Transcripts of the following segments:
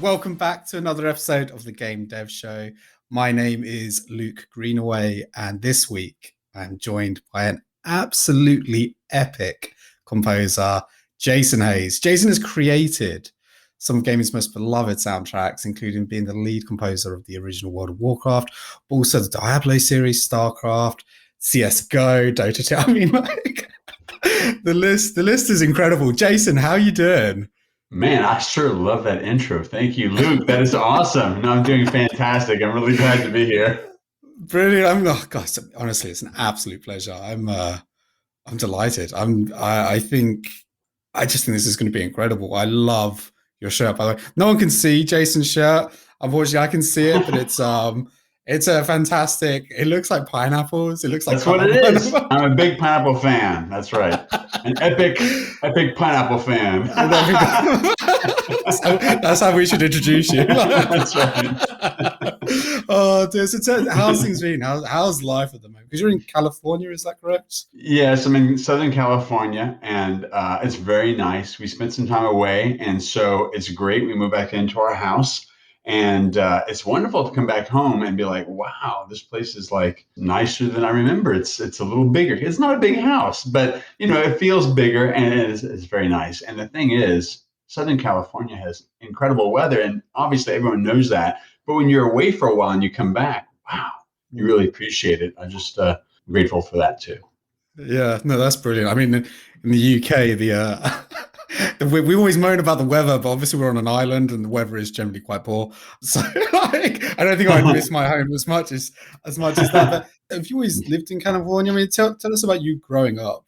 Welcome back to another episode of the Game Dev Show. My name is Luke Greenaway, and this week I'm joined by an absolutely epic composer, Jason Hayes. Jason has created some of gaming's most beloved soundtracks, including being the lead composer of the original World of Warcraft, but also the Diablo series, StarCraft, CSGO, Dota 2. I mean, like, the list is incredible. Jason, how are you doing? Man, I sure love that intro. Thank you, Luke. That is awesome. No, I'm doing fantastic. I'm really glad to be here. Brilliant. Gosh, honestly, it's an absolute pleasure. I'm delighted. I just think this is going to be incredible. I love your shirt, by the way. No one can see Jason's shirt. Unfortunately, I can see it, but it's a fantastic. It looks like pineapples. It looks like That's what it is. I'm a big pineapple fan. That's right. An epic pineapple fan. So that's how we should introduce you. That's right. Oh, dear. So how's things been? How's life at the moment? Because you're in California, is that correct? Yes, I'm in Southern California, and it's very nice. We spent some time away, and so it's great. We moved back into our house. And it's wonderful to come back home and be like, wow, this place is like nicer than I remember. It's a little bigger. It's not a big house, but it feels bigger, and it's very nice. And the thing is, Southern California has incredible weather, and obviously everyone knows that. But when you're away for a while and you come back, wow, you really appreciate it. I'm just grateful for that too. Yeah, no, that's brilliant. I mean, in the UK, we always moan about the weather, but obviously we're on an island and the weather is generally quite poor. So I don't think I'd miss my home as much as that. But have you always lived in California? I mean, tell us about you growing up.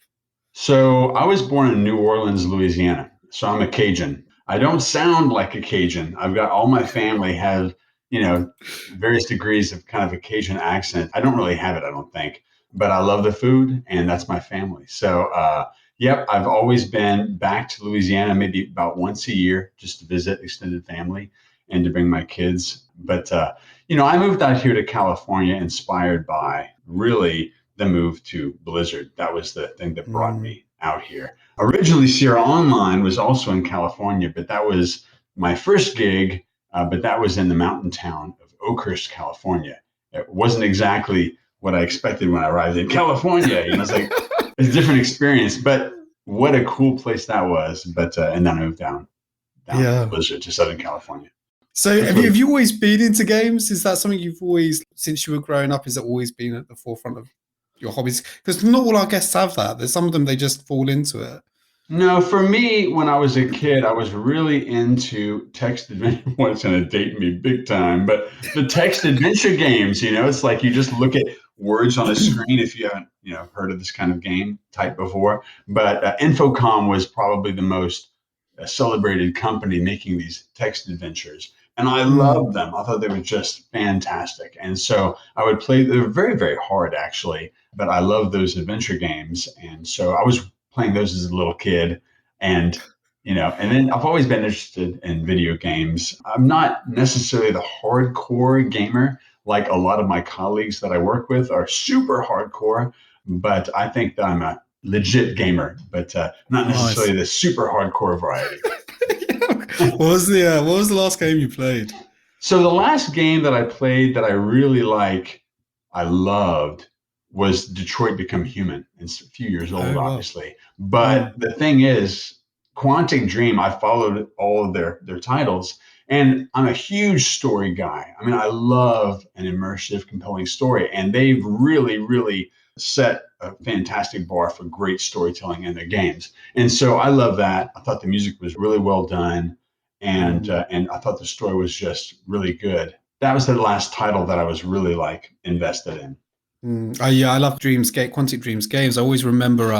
So I was born in New Orleans, Louisiana. So I'm a Cajun. I don't sound like a Cajun. I've got all my family have, various degrees of kind of a Cajun accent. I don't really have it, I don't think, but I love the food, and that's my family. So, yep, I've always been back to Louisiana, maybe about once a year, just to visit extended family and to bring my kids. But, I moved out here to California inspired by really the move to Blizzard. That was the thing that brought me out here. Originally, Sierra Online was also in California, but that was my first gig, but that was in the mountain town of Oakhurst, California. It wasn't exactly what I expected when I arrived in California. It's like it's a different experience, but what a cool place that was. But and then I moved down to Blizzard to Southern California. So have you always been into games? Is that something you've always, since you were growing up, has it always been at the forefront of your hobbies? Because not all our guests have that. There's some of them, they just fall into it. No, for me, when I was a kid, I was really into text adventure. Well, it's going to date me big time, but the text adventure games, it's like you just look at words on a screen. If you haven't, heard of this kind of game type before, but Infocom was probably the most celebrated company making these text adventures. And I loved them. I thought they were just fantastic. And so I would play, they were very, very hard actually, but I love those adventure games. And so I was playing those as a little kid, and and then I've always been interested in video games. I'm not necessarily the hardcore gamer like a lot of my colleagues that I work with are super hardcore, but I think that I'm a legit gamer, but not necessarily the super hardcore variety. What was the last game you played? So the last game that I played that I really I loved, was Detroit Become Human. It's a few years old, obviously. But the thing is, Quantic Dream, I followed all of their titles, and I'm a huge story guy. I mean, I love an immersive, compelling story, and they've really, really set a fantastic bar for great storytelling in their games. And so I love that. I thought the music was really well done, and I thought the story was just really good. That was the last title that I was really invested in. I love Quantic Dreams games. I always remember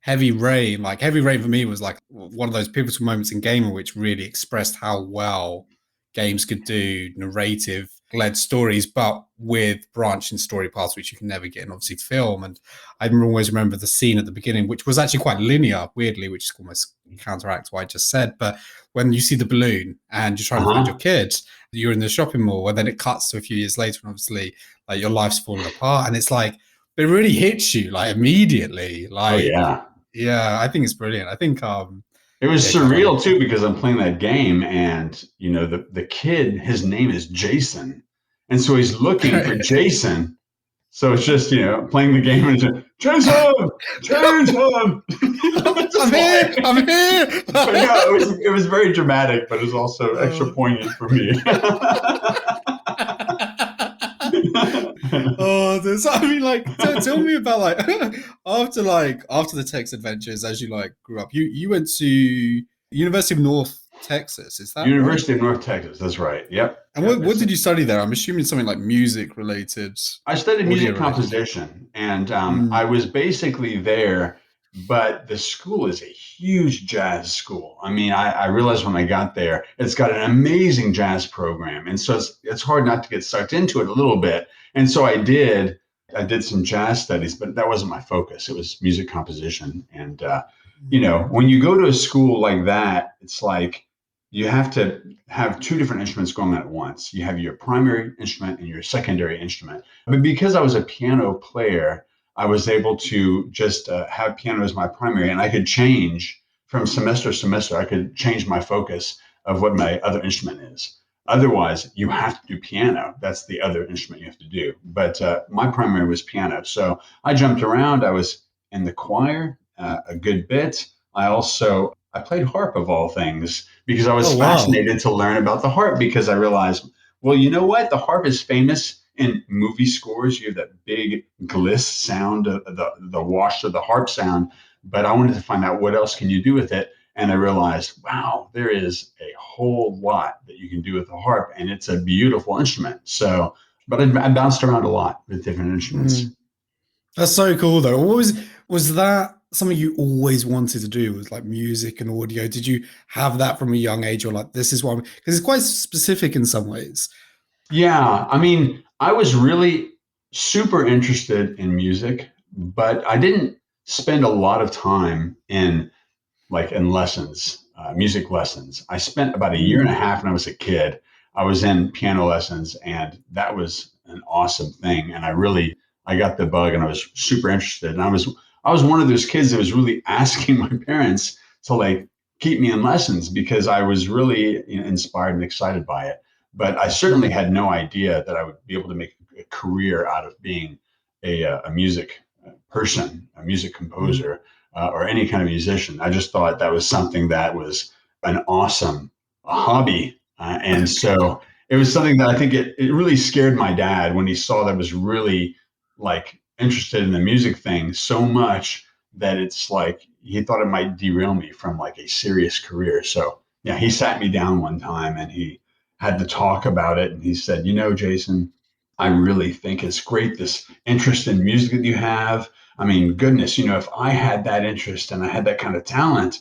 Heavy Rain. Like Heavy Rain for me was like one of those pivotal moments in gaming which really expressed how well games could do narrative-led stories, but with branching story paths, which you can never get in obviously film. And I always remember the scene at the beginning, which was actually quite linear, weirdly, which almost counteracts what I just said. But when you see the balloon and you're trying to find your kid, you're in the shopping mall, and then it cuts to a few years later, and obviously like your life's falling apart, and it's like it really hits you like immediately. Like, oh yeah, yeah, I think it's brilliant. I think It was Yeah, because surreal too because I'm playing that game, and the kid, his name is Jason, and so he's looking for Jason. So it's just playing the game and just, Jason, Jason. It's I'm just here, like, I'm here. but no, it was very dramatic, but it was also extra Oh. poignant for me. Oh, this. I mean, like, tell me about after the text adventures as you like grew up. You went to University of North Texas, is that right? University of North Texas. That's right. Yep. And Yep. what did you study there? I'm assuming something like music related, I studied audio music related. composition, and I Mm. was basically there. But the school is a huge jazz school. I mean, I realized when I got there, it's got an amazing jazz program, and so it's hard not to get sucked into it a little bit. And so I did. I did some jazz studies, but that wasn't my focus. It was music composition, and when you go to a school like that, it's like you have to have two different instruments going on at once. You have your primary instrument and your secondary instrument. But because I was a piano player, I was able to just have piano as my primary, and I could change from semester to semester. I could change my focus of what my other instrument is. Otherwise, you have to do piano. That's the other instrument you have to do. But my primary was piano. So I jumped around. I was in the choir a good bit. I played harp of all things because I was Oh wow. fascinated to learn about the harp because I realized, well, you know what? The harp is famous in movie scores. You have that big gliss sound, the wash of the harp sound. But I wanted to find out what else can you do with it. And I realized, wow, there is a whole lot that you can do with the harp, and it's a beautiful instrument. So, but I bounced around a lot with different instruments. Mm. That's so cool though. Was that something you always wanted to do? Was like music and audio? Did you have that from a young age, or like this is what? Because it's quite specific in some ways. Yeah, I mean, I was really super interested in music, but I didn't spend a lot of time in lessons, music lessons. I spent about a year and a Mm. half when I was a kid. I was in piano lessons, and that was an awesome thing. And I got the bug, and I was super interested. And I was one of those kids that was really asking my parents to like keep me in lessons because I was really inspired and excited by it. But I certainly Mm. had no idea that I would be able to make a career out of being a music person, a music Mm. composer or any kind of musician. I just thought that was something that was an awesome hobby. And so it was something that I think it really scared my dad when he saw that I was really like interested in the music thing so much that it's like he thought it might derail me from like a serious career. So yeah, he sat me down one time and he had to talk about it. And he said, Jason, I really think it's great, this interest in music that you have. I mean, goodness, if I had that interest and I had that kind of talent,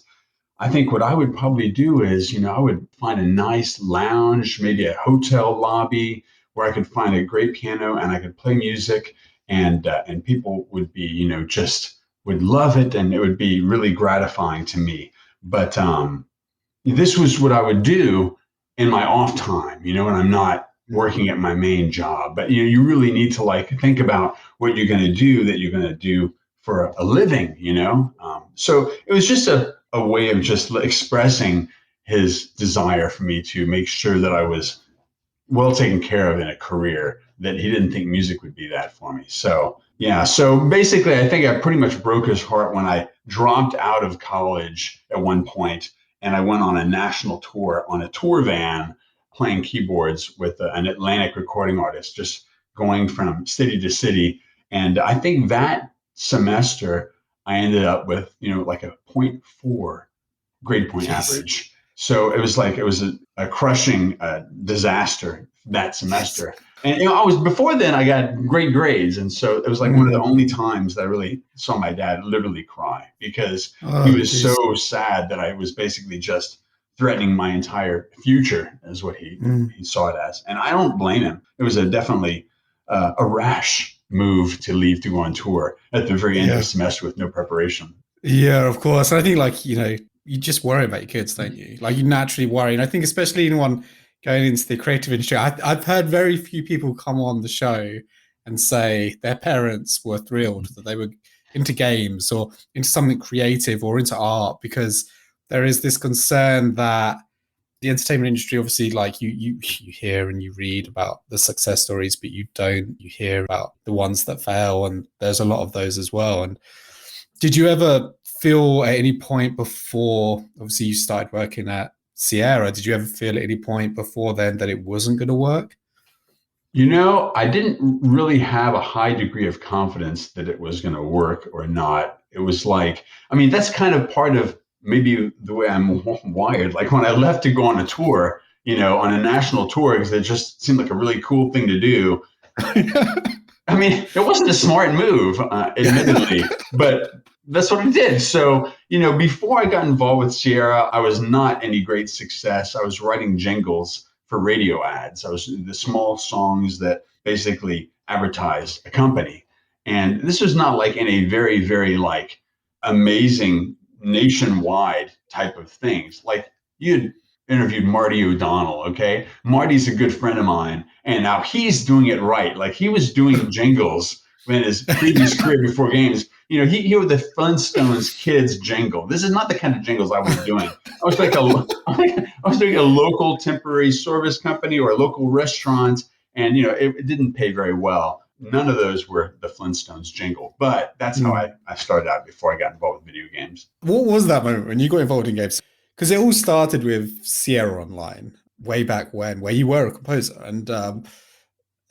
I think what I would probably do is, I would find a nice lounge, maybe a hotel lobby where I could find a great piano and I could play music, and people would be, just would love it, and it would be really gratifying to me. But this was what I would do in my off time, when I'm not working at my main job. But you really need to like think about what you're going to do that you're going to do for a living. So it was just a way of just expressing his desire for me to make sure that I was well taken care of in a career, that he didn't think music would be that for me. So yeah, so basically I think I pretty much broke his heart when I dropped out of college at one point and I went on a national tour on a tour van playing keyboards with an Atlantic recording artist, just going from city to city. And I think that semester I ended up with, like a point 0.4 grade point Jeez. average. So it was a crushing disaster that semester. And I was before then I got great grades, and so it was like one of the Mm. only times that I really saw my dad literally cry because he Oh, was jeez. so sad that I was basically just threatening my entire future, as what Mm. he saw it as. And I don't blame him. It was definitely a rash move to leave to go on tour at the very end of a Yeah. semester with no preparation. Yeah, of course. I think like, you just worry about your kids, don't you? Like you naturally worry. And I think especially anyone going into the creative industry, I've heard very few people come on the show and say their parents were thrilled that they were into games or into something creative or into art because there is this concern that the entertainment industry, obviously, like you hear and you read about the success stories, but you hear about the ones that fail, and there's a lot of those as well. And did you ever feel at any point before, obviously you started working at Sierra, did you ever feel at any point before then that it wasn't going to work? I didn't really have a high degree of confidence that it was going to work or not. It was like, I mean, that's kind of part of maybe the way I'm wired. Like when I left to go on a tour, on a national tour, because it just seemed like a really cool thing to do. I mean, it wasn't a smart move, admittedly, but that's what I did. So, before I got involved with Sierra, I was not any great success. I was writing jingles for radio ads. I was the small songs that basically advertised a company. And this was not like in a very, very like amazing nationwide type of things. Like you'd interviewed Marty O'Donnell, okay? Marty's a good friend of mine, and now he's doing it right. Like he was doing jingles in his previous career before games. He was the Flintstones kids jingle. This is not the kind of jingles I was doing. I was like I was doing a local temporary service company or a local restaurant, and it didn't pay very well. None of those were the Flintstones jingle, but that's how I started out before I got involved with video games. What was that moment when you got involved in games? Because it all started with Sierra Online way back when, where you were a composer. And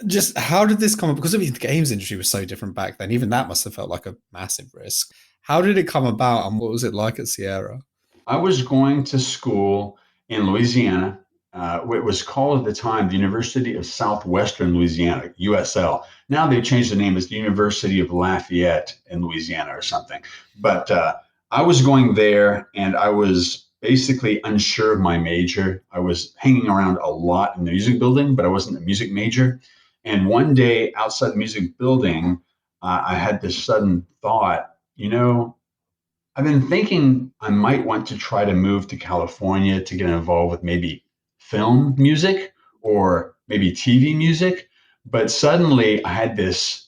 just how did this come up? Because I mean, the games industry was so different back then. Even that must have felt like a massive risk. How did it come about, and what was it like at Sierra? I was going to school in Louisiana. It was called at the time the University of Southwestern Louisiana, USL. Now they've changed the name as the University of Lafayette in Louisiana or something. But I was going there, and I was basically unsure of my major. I was hanging around a lot in the music building, but I wasn't a music major. And one day outside the music building, I had this sudden thought, I've been thinking I might want to try to move to California to get involved with maybe film music or maybe TV music. But suddenly I had this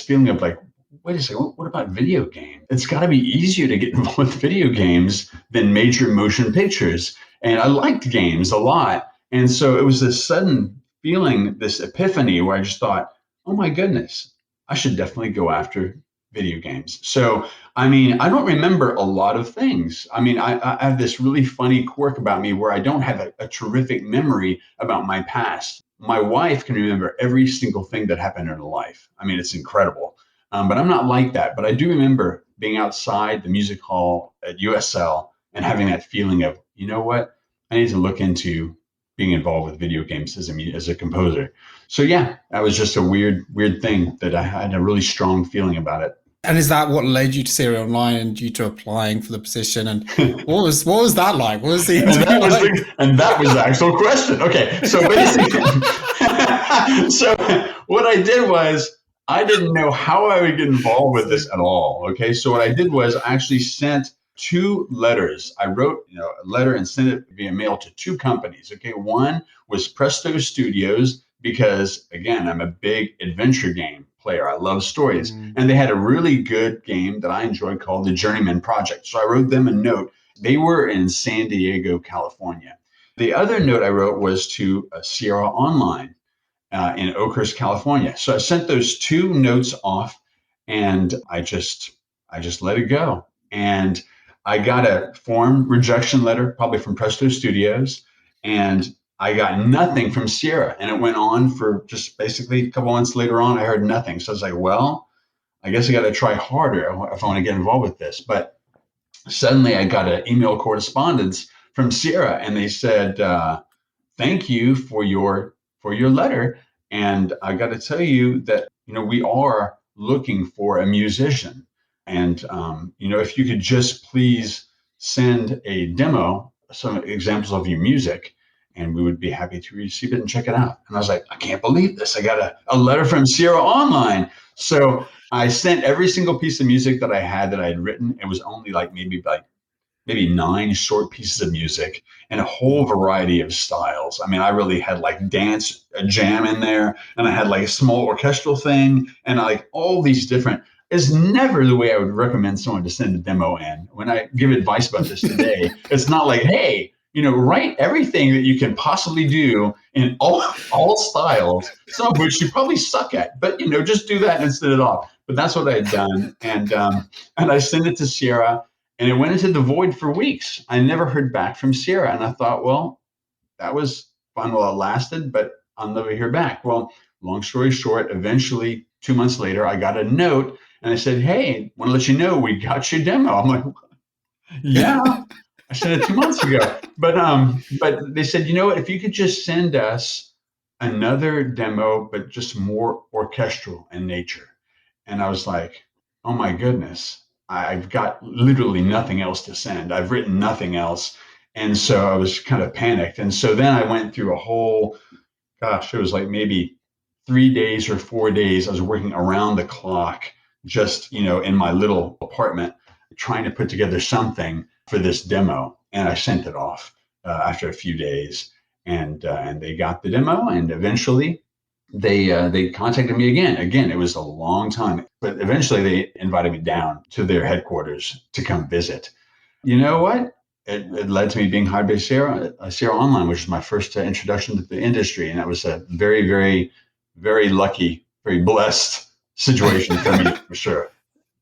feeling of like, wait a second, what about video games? It's got to be easier to get involved with video games than major motion pictures. And I liked games a lot. And so it was this sudden feeling, this epiphany where I just thought, oh my goodness, I should definitely go after video games. So, I mean, I don't remember a lot of things. I mean, I have this really funny quirk about me where I don't have a terrific memory about my past. My wife can remember every single thing that happened in her life. I mean, it's incredible. But I'm not like that. But I do remember being outside the music hall at USL and having that feeling of, you know what, I need to look into being involved with video games as a composer. So yeah, that was just a weird thing that I had a really strong feeling about it. And is that what led you to Sierra Online and you to applying for the position? And what was that like? What was the and that was the actual question. Okay, so basically, so what I did was I didn't know how I would get involved with this at all. Okay, so what I did was I actually sent 2 letters. I wrote, a letter and sent it via mail to 2 companies. Okay, one was Presto Studios because again, I'm a big adventure game player. I love stories, and they had a really good game that I enjoyed called the Journeyman Project. So I wrote them a note. They were in San Diego, California. The other note I wrote was to Sierra Online in Oakhurst, California. So I sent those 2 notes off, and I just let it go. And I got a form rejection letter, probably from Presto Studios, and I got nothing from Sierra. And it went on for just basically a couple months later on, I heard nothing. So I was like, well, I guess I got to try harder if I want to get involved with this. But suddenly I got an email correspondence from Sierra, and they said, thank you for your letter. And I got to tell you that, we are looking for a musician. And, if you could just please send a demo, some examples of your music, and we would be happy to receive it and check it out. And I was like, I can't believe this. I got a letter from Sierra Online. So I sent every single piece of music that I had written. It was only maybe 9 short pieces of music and a whole variety of styles. I mean, I really had like dance, a jam in there, and I had like a small orchestral thing, and like all these different. is never the way I would recommend someone to send a demo in. When I give advice about this today, it's not like, hey, write everything that you can possibly do in all styles, some of which you probably suck at, but just do that and send it off. But that's what I had done, and I sent it to Sierra, and it went into the void for weeks. I never heard back from Sierra, and I thought, well, that was fun while it lasted, but I'll never hear back. Well, long story short, eventually 2 months later, I got a note, and I said, hey, want to let you know we got your demo. I'm like, yeah. I sent it 2 months ago, but they said, you know what? If you could just send us another demo, but just more orchestral in nature. And I was like, oh my goodness, I've got literally nothing else to send. I've written nothing else. And so I was kind of panicked. And so then I went through a whole, gosh, it was like maybe 3 days or 4 days. I was working around the clock, just, in my little apartment, trying to put together something for this demo. And I sent it off after a few days, and they got the demo, and eventually they contacted me again. Again, it was a long time, but eventually they invited me down to their headquarters to come visit. You know what? It led to me being hired by Sierra Online, which was my first introduction to the industry, and that was a very, very, very lucky, very blessed situation for me, for sure.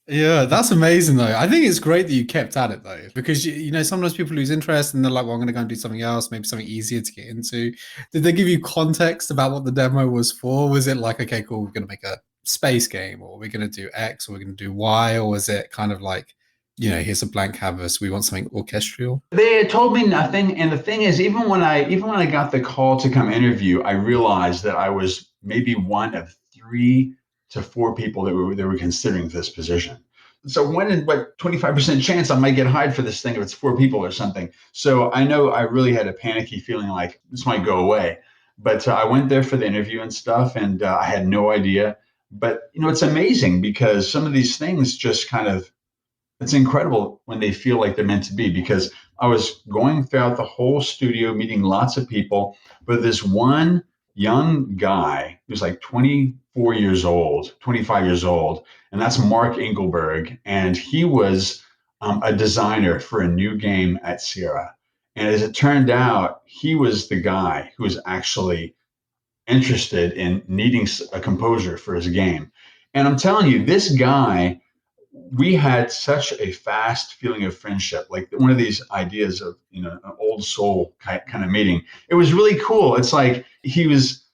Yeah, that's amazing though. I think it's great that you kept at it though, because sometimes people lose interest and they're like, well, I'm going to go and do something else, maybe something easier to get into. Did they give you context about what the demo was for? Was it like, okay, cool, we're going to make a space game, or we're going to do X, or we're going to do Y, or was it kind of like, here's a blank canvas, we want something orchestral? They had told me nothing, and the thing is, even when I got the call to come interview, I realized that I was maybe one of 3 to 4 people that were considering this position. So when and what 25% chance I might get hired for this thing if it's 4 people or something. So I know I really had a panicky feeling like this might go away. But I went there for the interview and stuff, and I had no idea. But it's amazing because some of these things just kind of, it's incredible when they feel like they're meant to be, because I was going throughout the whole studio, meeting lots of people, but this one young guy who's like 24 years old, 25 years old, and that's Mark Inkleberg. And he was a designer for a new game at Sierra. And as it turned out, he was the guy who was actually interested in needing a composer for his game. And I'm telling you, this guy, we had such a fast feeling of friendship, like one of these ideas of, an old soul kind of meeting. It was really cool. It's like he was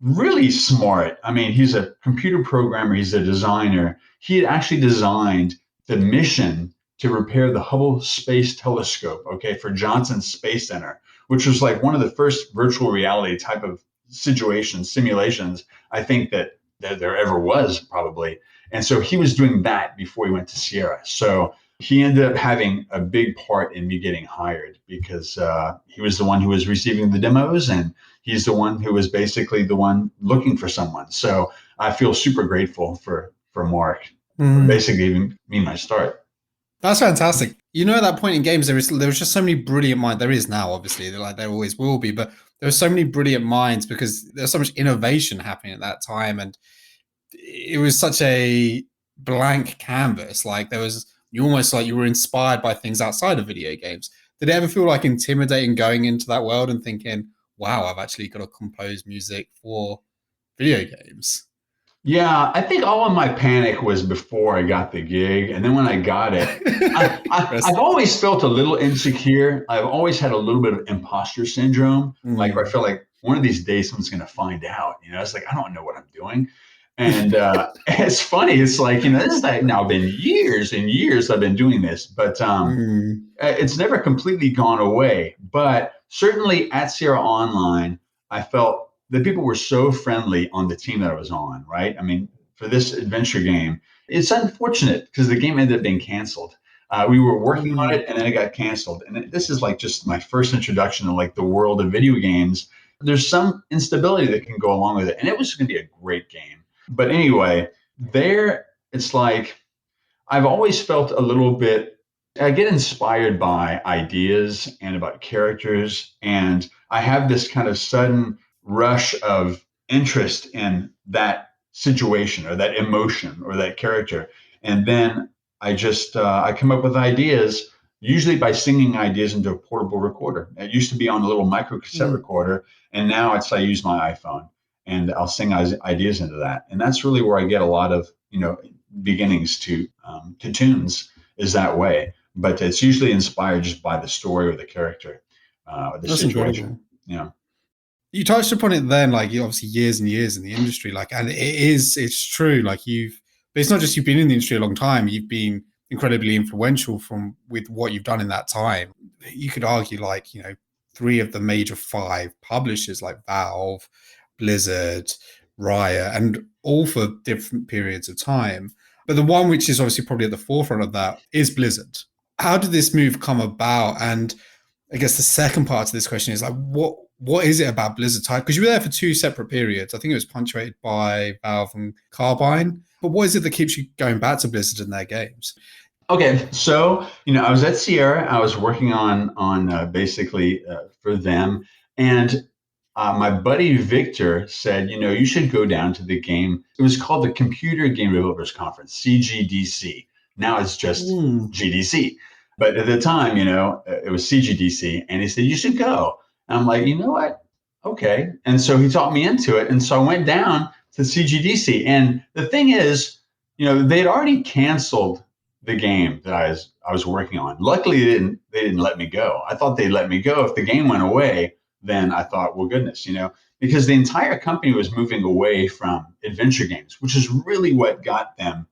really smart. I mean, he's a computer programmer, he's a designer. He had actually designed the mission to repair the Hubble Space Telescope, okay, for Johnson Space Center, which was like one of the first virtual reality type of simulations, I think that there ever was, probably. And so he was doing that before he went to Sierra. So he ended up having a big part in me getting hired, because he was the one who was receiving the demos, and he's the one who was basically the one looking for someone. So I feel super grateful for Mark for basically giving me my start. That's fantastic. At that point in games, there was just so many brilliant minds. There is now, obviously, there always will be, but there were so many brilliant minds because there's so much innovation happening at that time, and it was such a blank canvas. Like you almost like you were inspired by things outside of video games. Did it ever feel like intimidating going into that world and thinking, wow, I've actually got to compose music for video games? Yeah, I think all of my panic was before I got the gig. And then when I got it, I've always felt a little insecure. I've always had a little bit of imposter syndrome. Like, where I feel like one of these days someone's going to find out. It's like, I don't know what I'm doing. And it's funny. It's like, this is like now been years and years I've been doing this, but it's never completely gone away. But certainly at Sierra Online, I felt the people were so friendly on the team that I was on, right? I mean, for this adventure game, it's unfortunate because the game ended up being canceled. We were working on it, and then it got canceled. And this is like just my first introduction to like the world of video games. There's some instability that can go along with it, and it was going to be a great game. But anyway, it's like I've always felt a little bit, I get inspired by ideas and about characters, and I have this kind of sudden rush of interest in that situation or that emotion or that character. And then I come up with ideas, usually by singing ideas into a portable recorder. It used to be on a little micro cassette Mm, recorder, and now I use my iPhone and I'll sing ideas into that. And that's really where I get a lot of beginnings to tunes, is that way. But it's usually inspired just by the story or the character or the that's situation. incredible. Yeah. You touched upon it then, like you obviously years and years in the industry, like, and it's true. Like but it's not just you've been in the industry a long time. You've been incredibly influential with what you've done in that time. You could argue, like, three of the major five publishers, like Valve, Blizzard, Riot, and all for different periods of time. But the one which is obviously probably at the forefront of that is Blizzard. How did this move come about? And I guess the second part to this question is like, what is it about Blizzard type? Because you were there for two separate periods. I think it was punctuated by Valve and Carbine. But what is it that keeps you going back to Blizzard and their games? Okay, so I was at Sierra. I was working on basically for them, and my buddy Victor said, you should go down to the game. It was called the Computer Game Developers Conference, CGDC. Now it's just Mm. GDC, but at the time, it was CGDC, and he said you should go. And I'm like, you know what? Okay, and so he talked me into it, and so I went down to CGDC, and the thing is, they'd already canceled the game that I was working on. Luckily, they didn't let me go. I thought they'd let me go if the game went away. Then I thought, well, goodness, because the entire company was moving away from adventure games, which is really what got them,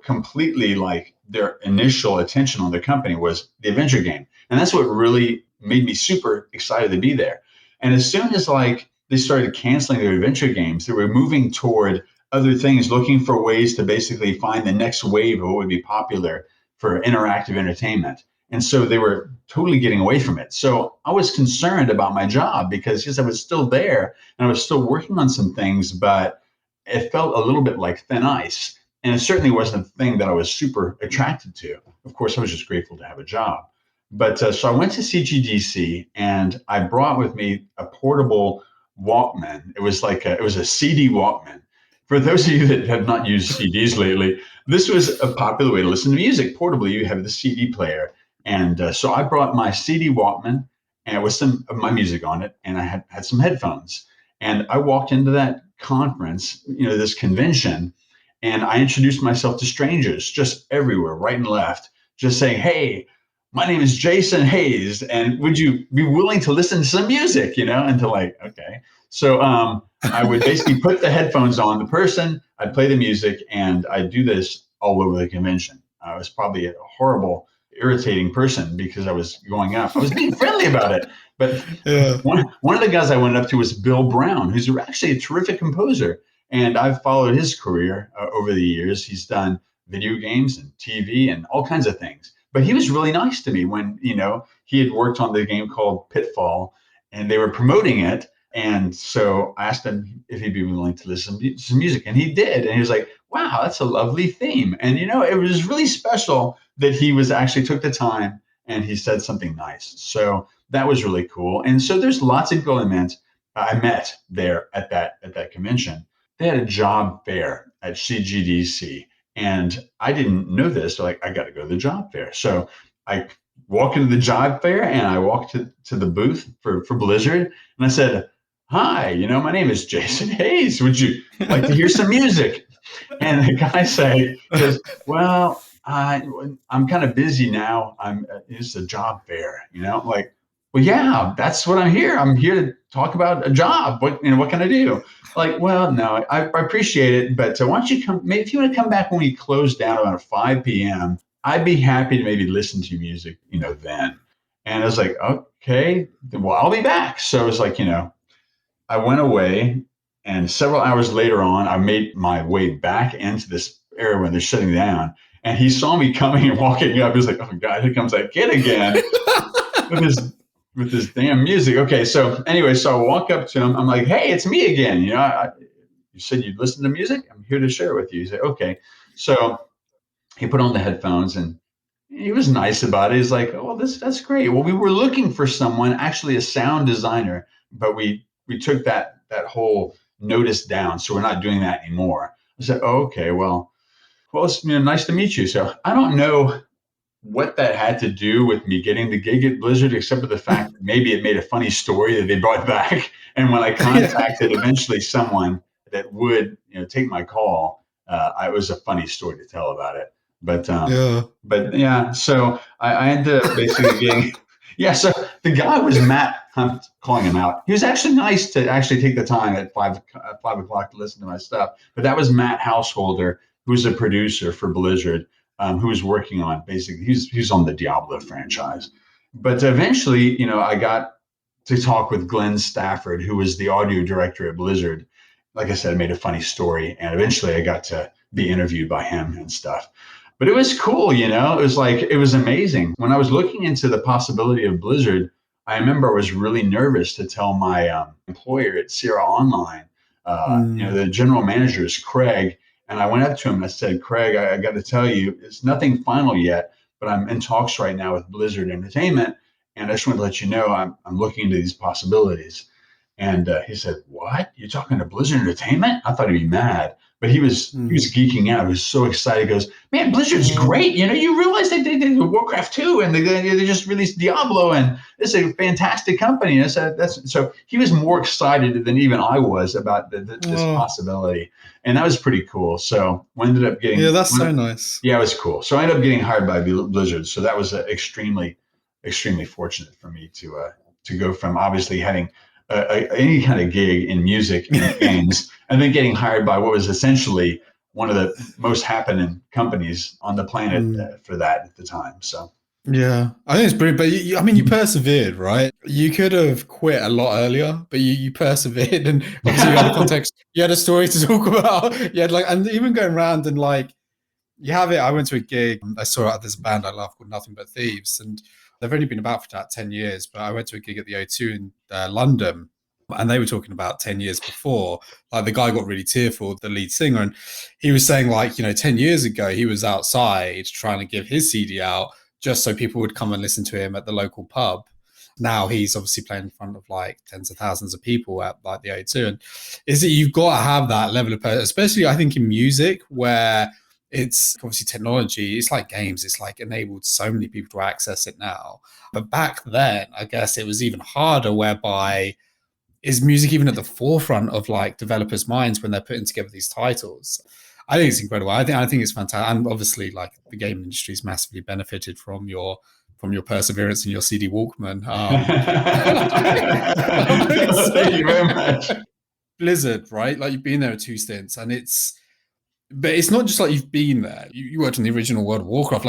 completely, like, their initial attention on the company was the adventure game, and that's what really made me super excited to be there. And as soon as, like, they started canceling their adventure games, they were moving toward other things, looking for ways to basically find the next wave of what would be popular for interactive entertainment. And so they were totally getting away from it. So I was concerned about my job because, yes, I was still there and I was still working on some things, but it felt a little bit like thin ice. And it certainly wasn't a thing that I was super attracted to. Of course, I was just grateful to have a job. But so I went to CGDC and I brought with me a portable Walkman. It was it was a CD Walkman. For those of you that have not used CDs lately, this was a popular way to listen to music portably. You have the CD player. And so I brought my CD Walkman and with some of my music on it, and I had some headphones. And I walked into that conference, this convention, and I introduced myself to strangers just everywhere, right and left, just saying, hey, my name is Jason Hayes, and would you be willing to listen to some music, and to, like, okay. So I would basically put the headphones on the person, I'd play the music, and I'd do this all over the convention. I was probably a horrible, irritating person because I was going up. I was being friendly about it. But Yeah. one of the guys I went up to was Bill Brown, who's actually a terrific composer. And I've followed his career over the years. He's done video games and TV and all kinds of things. But he was really nice to me when, he had worked on the game called Pitfall and they were promoting it. And so I asked him if he'd be willing to listen to some music, and he did. And he was like, wow, that's a lovely theme. And, it was really special that he actually took the time and he said something nice. So that was really cool. And so there's lots of people I met there at that convention. They had a job fair at CGDC. And I didn't know this. So, like, I got to go to the job fair. So I walk into the job fair and I walk to the booth for Blizzard. And I said, hi, my name is Jason Hayes. Would you like to hear some music? And the guy says, well, I'm kind of busy now. It's a job fair, I'm like, well, yeah, that's what I'm here. I'm here to talk about a job. What can I do? Like, well, no, I appreciate it, but why don't you come? Maybe if you want to come back when we close down around 5 p.m., I'd be happy to maybe listen to music, then. And I was like, okay, well, I'll be back. So it was like, I went away, and several hours later on, I made my way back into this area when they're shutting down. And he saw me coming and walking up. He was like, oh, God, here comes that kid again with this damn music. Okay, so anyway, so I walk up to him. I'm like, hey, it's me again. You said you'd listen to music. I'm here to share it with you. He said, okay. So he put on the headphones and he was nice about it. He's like, oh, that's great. Well, we were looking for someone, actually a sound designer, but we took that whole notice down, so we're not doing that anymore. I said, oh, okay, well, Well, it's nice to meet you. So I don't know what that had to do with me getting the gig at Blizzard, except for the fact that maybe it made a funny story that they brought back. And when I Yeah. contacted eventually someone that would, take my call, it was a funny story to tell about it. But Yeah. but yeah, so I ended up basically getting, yeah. So the guy was Matt. I'm calling him out. He was actually nice to actually take the time at 5 o'clock to listen to my stuff. But that was Matt Householder, who's a producer for Blizzard, who was working on basically he's on the Diablo franchise. But eventually, I got to talk with Glenn Stafford, who was the audio director at Blizzard. Like I said, I made a funny story, and eventually I got to be interviewed by him and stuff. But it was cool, It was like it was amazing. When I was looking into the possibility of Blizzard, I remember I was really nervous to tell my employer at Sierra Online. Mm. The general manager is Craig, and I went up to him and I said, Craig, I got to tell you, it's nothing final yet, but I'm in talks right now with Blizzard Entertainment, and I just want to let you know I'm looking into these possibilities. And he said, "What? You're talking to Blizzard Entertainment?" I thought he'd be mad, but he was Mm. geeking out. He was so excited. He goes, "Man, Blizzard's Oh. great! You realize they did Warcraft 2, and they just released Diablo, and it's a fantastic company." And I said, "That's so." He was more excited than even I was about this Oh. possibility, and that was pretty cool. So we ended up Yeah, getting, that's so nice. yeah, it was cool. So I ended up getting hired by Blizzard. So that was extremely, extremely fortunate for me to go from obviously having any kind of gig in music and games, and then getting hired by what was essentially one of the most happening companies on the planet Mm. for that at the time. So Yeah, I think it's brilliant. But I mean, you persevered, right? You could have quit a lot earlier, but you persevered, and obviously you had a context, you had a story to talk about. You had and even going around and you have it. I went to a gig. I saw this band I love called Nothing But Thieves, and they've only been about for about 10 years. But I went to a gig at the O2 in London, and they were talking about 10 years before. Like the guy got really tearful, the lead singer, and he was saying 10 years ago he was outside trying to give his CD out just so people would come and listen to him at the local pub. Now he's obviously playing in front of tens of thousands of people at the O2, and is that you've got to have that level of, especially I think in music where it's obviously technology. It's like games. It's enabled so many people to access it now. But back then, I guess it was even harder, whereby is music even at the forefront of developers' minds when they're putting together these titles. I think it's incredible. I think it's fantastic. And obviously the game industry's massively benefited from your perseverance and your CD Walkman. Thank you very much. Blizzard, right? You've been there 2 stints, and but it's not just you've been there. You worked on the original World of Warcraft.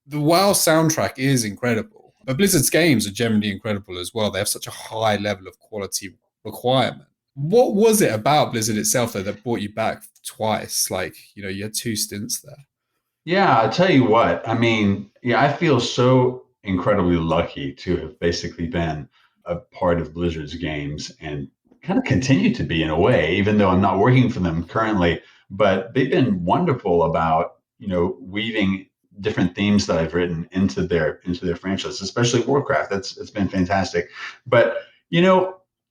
The WoW soundtrack is incredible, but Blizzard's games are generally incredible as well. They have such a high level of quality requirement. What was it about Blizzard itself, though, that brought you back twice? You had 2 stints there. Yeah, I tell you what, I mean, yeah, I feel so incredibly lucky to have basically been a part of Blizzard's games and kind of continue to be in a way, even though I'm not working for them currently. But they've been wonderful about, weaving different themes that I've written into their franchise, especially Warcraft. It's been fantastic. But,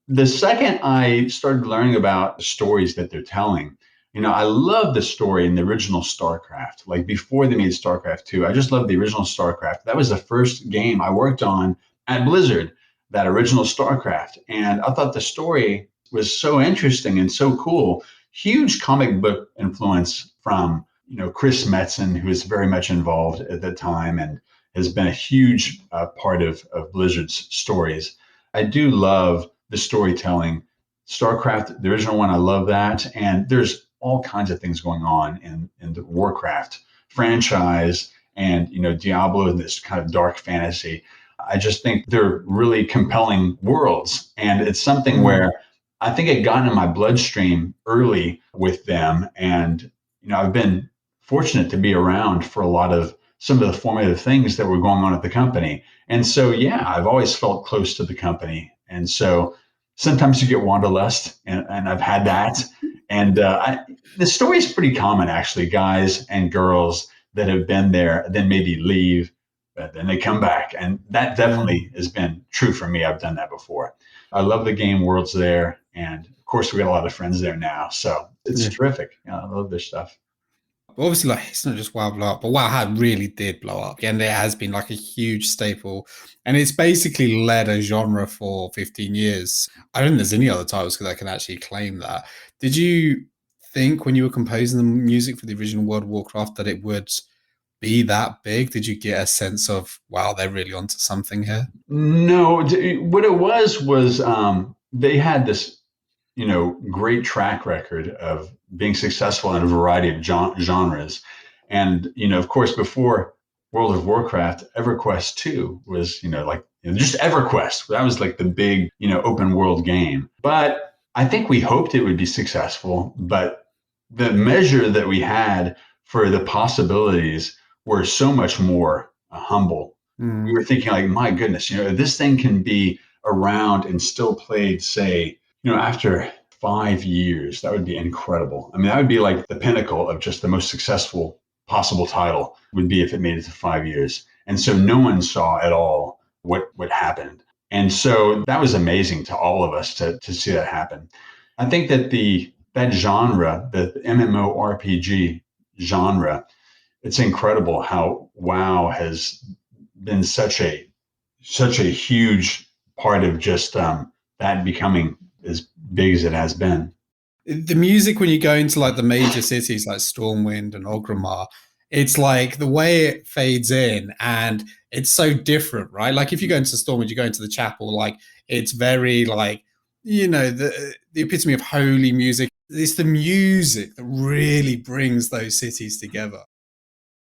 the second I started learning about the stories that they're telling, I love the story in the original StarCraft. Like before they made StarCraft 2, I just love the original StarCraft. That was the first game I worked on at Blizzard, that original StarCraft. And I thought the story was so interesting and so cool. Huge comic book influence from, Chris Metzen, who was very much involved at the time and has been a huge part of Blizzard's stories. I do love the storytelling. StarCraft, the original one, I love that. And there's all kinds of things going on in the Warcraft franchise and Diablo and this kind of dark fantasy. I just think they're really compelling worlds, and it's something where I think it got in my bloodstream early with them, and I've been fortunate to be around for a lot of some of the formative things that were going on at the company, and so yeah, I've always felt close to the company, and so sometimes you get wanderlust, and I've had that. And the story is pretty common, actually, guys and girls that have been there, then maybe leave, but then they come back. And that definitely has been true for me. I've done that before. I love the game worlds there. And of course, we got a lot of friends there now. So it's Yeah. terrific. I love this stuff. But obviously, like it's not just WoW blow up, but WoW really did blow up, and it has been like a huge staple, and it's basically led a genre for 15 years. I don't think there's any other titles that can actually claim that. Did you think when you were composing the music for the original World of Warcraft that it would be that big? Did you get a sense of wow, they're really onto something here? No, what it was they had this, great track record of being successful in a variety of genres. And, of course, before World of Warcraft, EverQuest 2 was, like just EverQuest. That was like the big, open world game. But I think we hoped it would be successful. But the measure that we had for the possibilities were so much more humble. We were thinking like, my goodness, this thing can be around and still played, say, after 5 years. That would be incredible. I mean, that would be like the pinnacle of just the most successful possible title would be if it made it to 5 years. And so no one saw at all what happened. And so that was amazing to all of us to see that happen. I think that that genre, the MMORPG genre, it's incredible how WoW has been such a huge part of just that becoming as big as it has been. The music when you go into like the major cities like Stormwind and Orgrimmar, it's like the way it fades in and it's so different, right? Like if you go into Stormwind, you go into the chapel, like it's very like, the epitome of holy music. It's the music that really brings those cities together.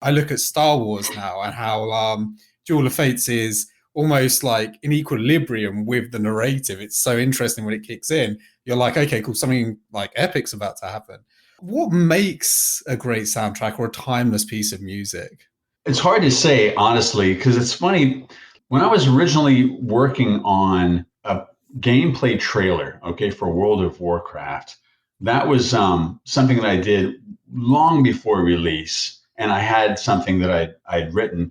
I look at Star Wars now and how Duel of Fates is almost like in equilibrium with the narrative. It's so interesting when it kicks in. You're like, okay, cool, something like epic's about to happen. What makes a great soundtrack or a timeless piece of music? It's hard to say, honestly, because it's funny. When I was originally working on a gameplay trailer, okay, for World of Warcraft, that was something that I did long before release. And I had something that I'd written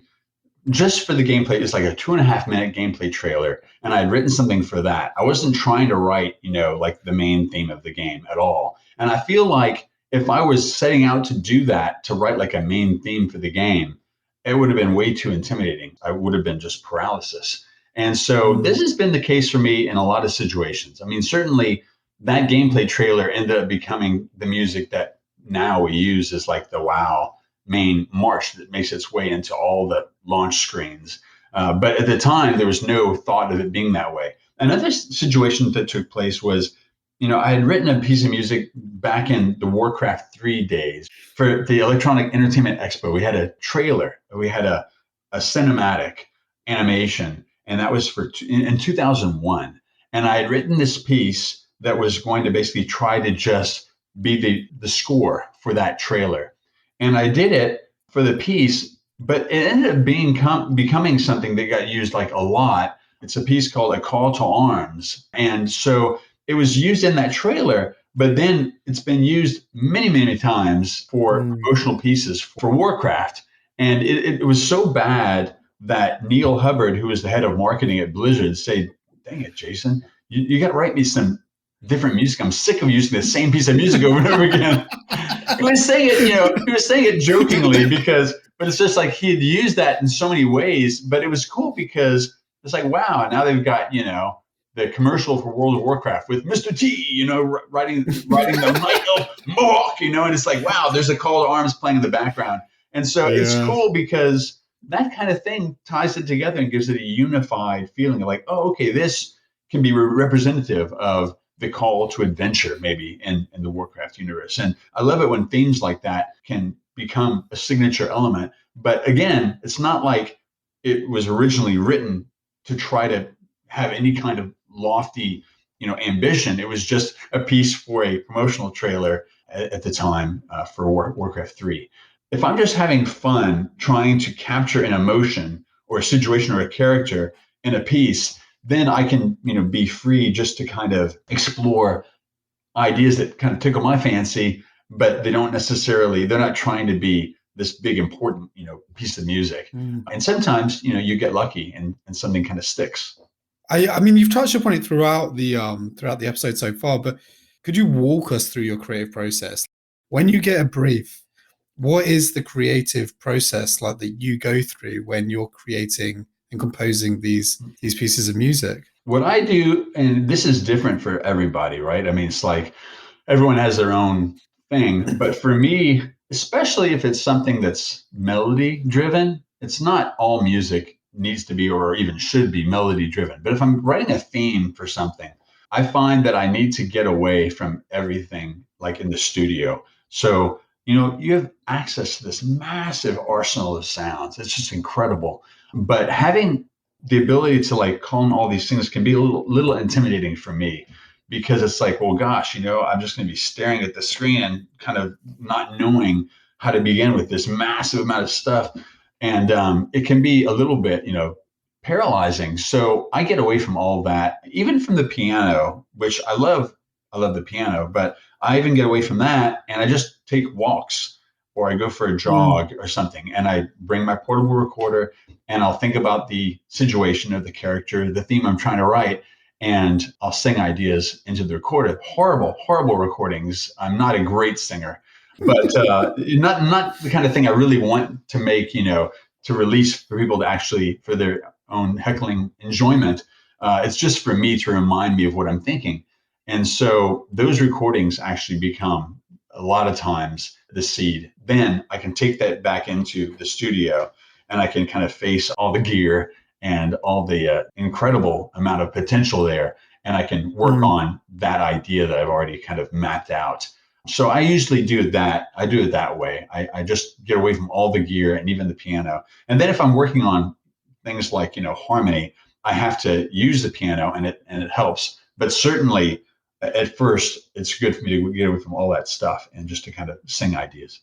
just for the gameplay. It's like a 2.5 minute gameplay trailer, and I had written something for that. I wasn't trying to write, like the main theme of the game at all. And I feel like if I was setting out to do that, to write like a main theme for the game, it would have been way too intimidating. I would have been just paralysis. And so this has been the case for me in a lot of situations. I mean, certainly that gameplay trailer ended up becoming the music that now we use as like the WoW main march that makes its way into all the launch screens. But at the time, there was no thought of it being that way. Another situation that took place was, I had written a piece of music back in the Warcraft 3 days for the Electronic Entertainment Expo. We had a trailer, we had a cinematic animation, and that was in 2001. And I had written this piece that was going to basically try to just be the score for that trailer. And I did it for the piece, but it ended up becoming something that got used like a lot. It's a piece called A Call to Arms. And so it was used in that trailer, but then it's been used many, many times for promotional pieces for Warcraft. And it was so bad that Neil Hubbard, who was the head of marketing at Blizzard, said, dang it, Jason, you got to write me some different music. I'm sick of using the same piece of music over and over again. He was saying it, he was saying it jokingly but it's just like he had used that in so many ways. But it was cool because it's like, wow, now they've got, the commercial for World of Warcraft with Mr. T, riding the might of Mohawk, and it's like, wow, there's a call to arms playing in the background. And so it's cool because that kind of thing ties it together and gives it a unified feeling of like, oh, okay, this can be representative of the call to adventure, maybe in the Warcraft universe. And I love it when themes like that can become a signature element. But again, it's not like it was originally written to try to have any kind of lofty, ambition. It was just a piece for a promotional trailer at the time for Warcraft 3. If I'm just having fun trying to capture an emotion or a situation or a character in a piece, then I can, be free just to kind of explore ideas that kind of tickle my fancy, but they're not trying to be this big, important, piece of music. And sometimes, you get lucky and something kind of sticks. I mean, you've touched upon it throughout the episode so far, but could you walk us through your creative process? When you get a brief, What is the creative process like that you go through when you're creating and composing these pieces of music? What I do, and this is different for everybody, right? I mean, it's like everyone has their own thing. But for me, especially if it's something that's melody driven, it's not all music needs to be or even should be melody driven. But if I'm writing a theme for something, I find that I need to get away from everything like in the studio. So, you have access to this massive arsenal of sounds. It's just incredible. But having the ability to like calm all these things can be a little intimidating for me because it's like, well, gosh, I'm just going to be staring at the screen and kind of not knowing how to begin with this massive amount of stuff. And it can be a little bit, paralyzing. So I get away from all that, even from the piano, which I love. I love the piano, but I even get away from that and I just take walks or I go for a jog or something and I bring my portable recorder and I'll think about the situation of the character, the theme I'm trying to write, and I'll sing ideas into the recorder. Horrible, horrible recordings. I'm not a great singer, but not the kind of thing I really want to make, to release for people to actually, for their own heckling enjoyment. It's just for me to remind me of what I'm thinking. And so those recordings actually become a lot of times the seed. Then I can take that back into the studio and I can kind of face all the gear and all the incredible amount of potential there. And I can work on that idea that I've already kind of mapped out. So I usually do that. I do it that way. I just get away from all the gear and even the piano. And then if I'm working on things like, harmony, I have to use the piano and it helps. But certainly at first, it's good for me to get away from all that stuff and just to kind of sing ideas.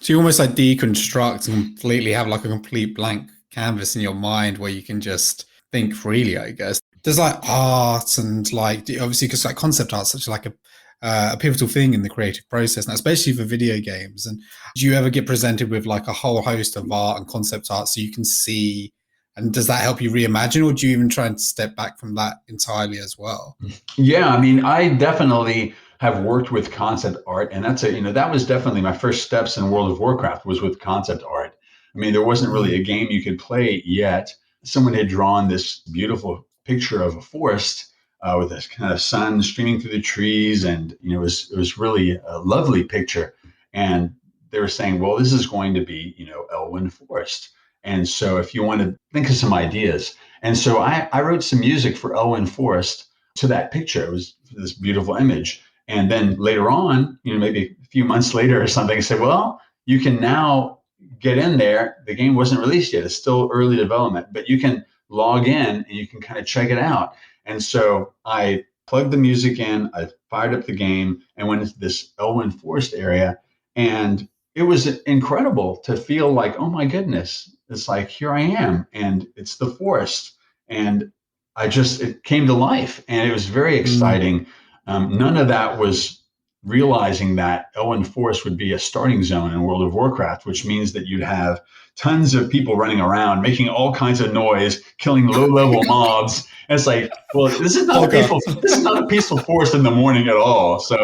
So you almost like deconstruct and completely have like a complete blank canvas in your mind where you can just think freely, I guess. There's like art and like, obviously, because like concept art is such like a pivotal thing in the creative process, now, especially for video games. And do you ever get presented with like a whole host of art and concept art so you can see? And does that help you reimagine, or do you even try and step back from that entirely as well? Yeah, I mean, I definitely have worked with concept art, and that was definitely my first steps in World of Warcraft was with concept art. I mean, there wasn't really a game you could play yet. Someone had drawn this beautiful picture of a forest with this kind of sun streaming through the trees, and it was really a lovely picture. And they were saying, well, this is going to be Elwyn Forest. And so if you want to think of some ideas. And so I wrote some music for Elwyn Forest to that picture. It was this beautiful image. And then later on, maybe a few months later or something, I said, well, you can now get in there. The game wasn't released yet. It's still early development, but you can log in and you can kind of check it out. And so I plugged the music in, I fired up the game and went into this Elwyn Forest area. And it was incredible to feel like, oh my goodness, it's like, here I am, and it's the forest. And it came to life, and it was very exciting. None of that was realizing that Elwyn Forest would be a starting zone in World of Warcraft, which means that you'd have tons of people running around, making all kinds of noise, killing low-level mobs. And it's like, well, this is not a peaceful forest in the morning at all. So,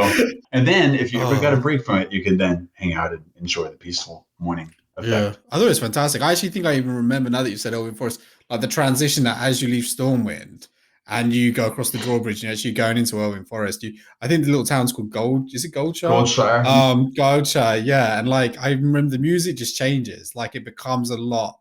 and then if you ever got a break from it, you can then hang out and enjoy the peaceful morning effect. Yeah, I thought it was fantastic. I actually think I even remember, now that you said Elwyn Forest, like the transition that as you leave Stormwind and you go across the drawbridge and actually going into Elwyn Forest, I think the little town's called Is it Goldshire? Goldshire. Goldshire, yeah. And like I remember the music just changes. Like it becomes a lot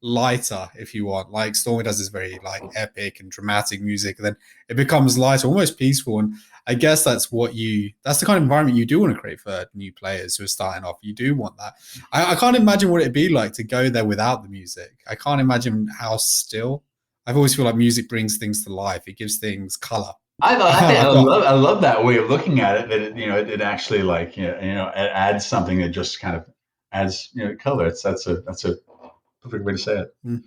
lighter, if you want. Like Stormwind has this very like epic and dramatic music, and then it becomes lighter, almost peaceful. And I guess that's the kind of environment you do want to create for new players who are starting off. You do want that. I can't imagine what it'd be like to go there without the music. I can't imagine how still. I've always feel like music brings things to life. It gives things color. I love that way of looking at it. That it actually like it adds something that just kind of adds color. That's a perfect way to say it.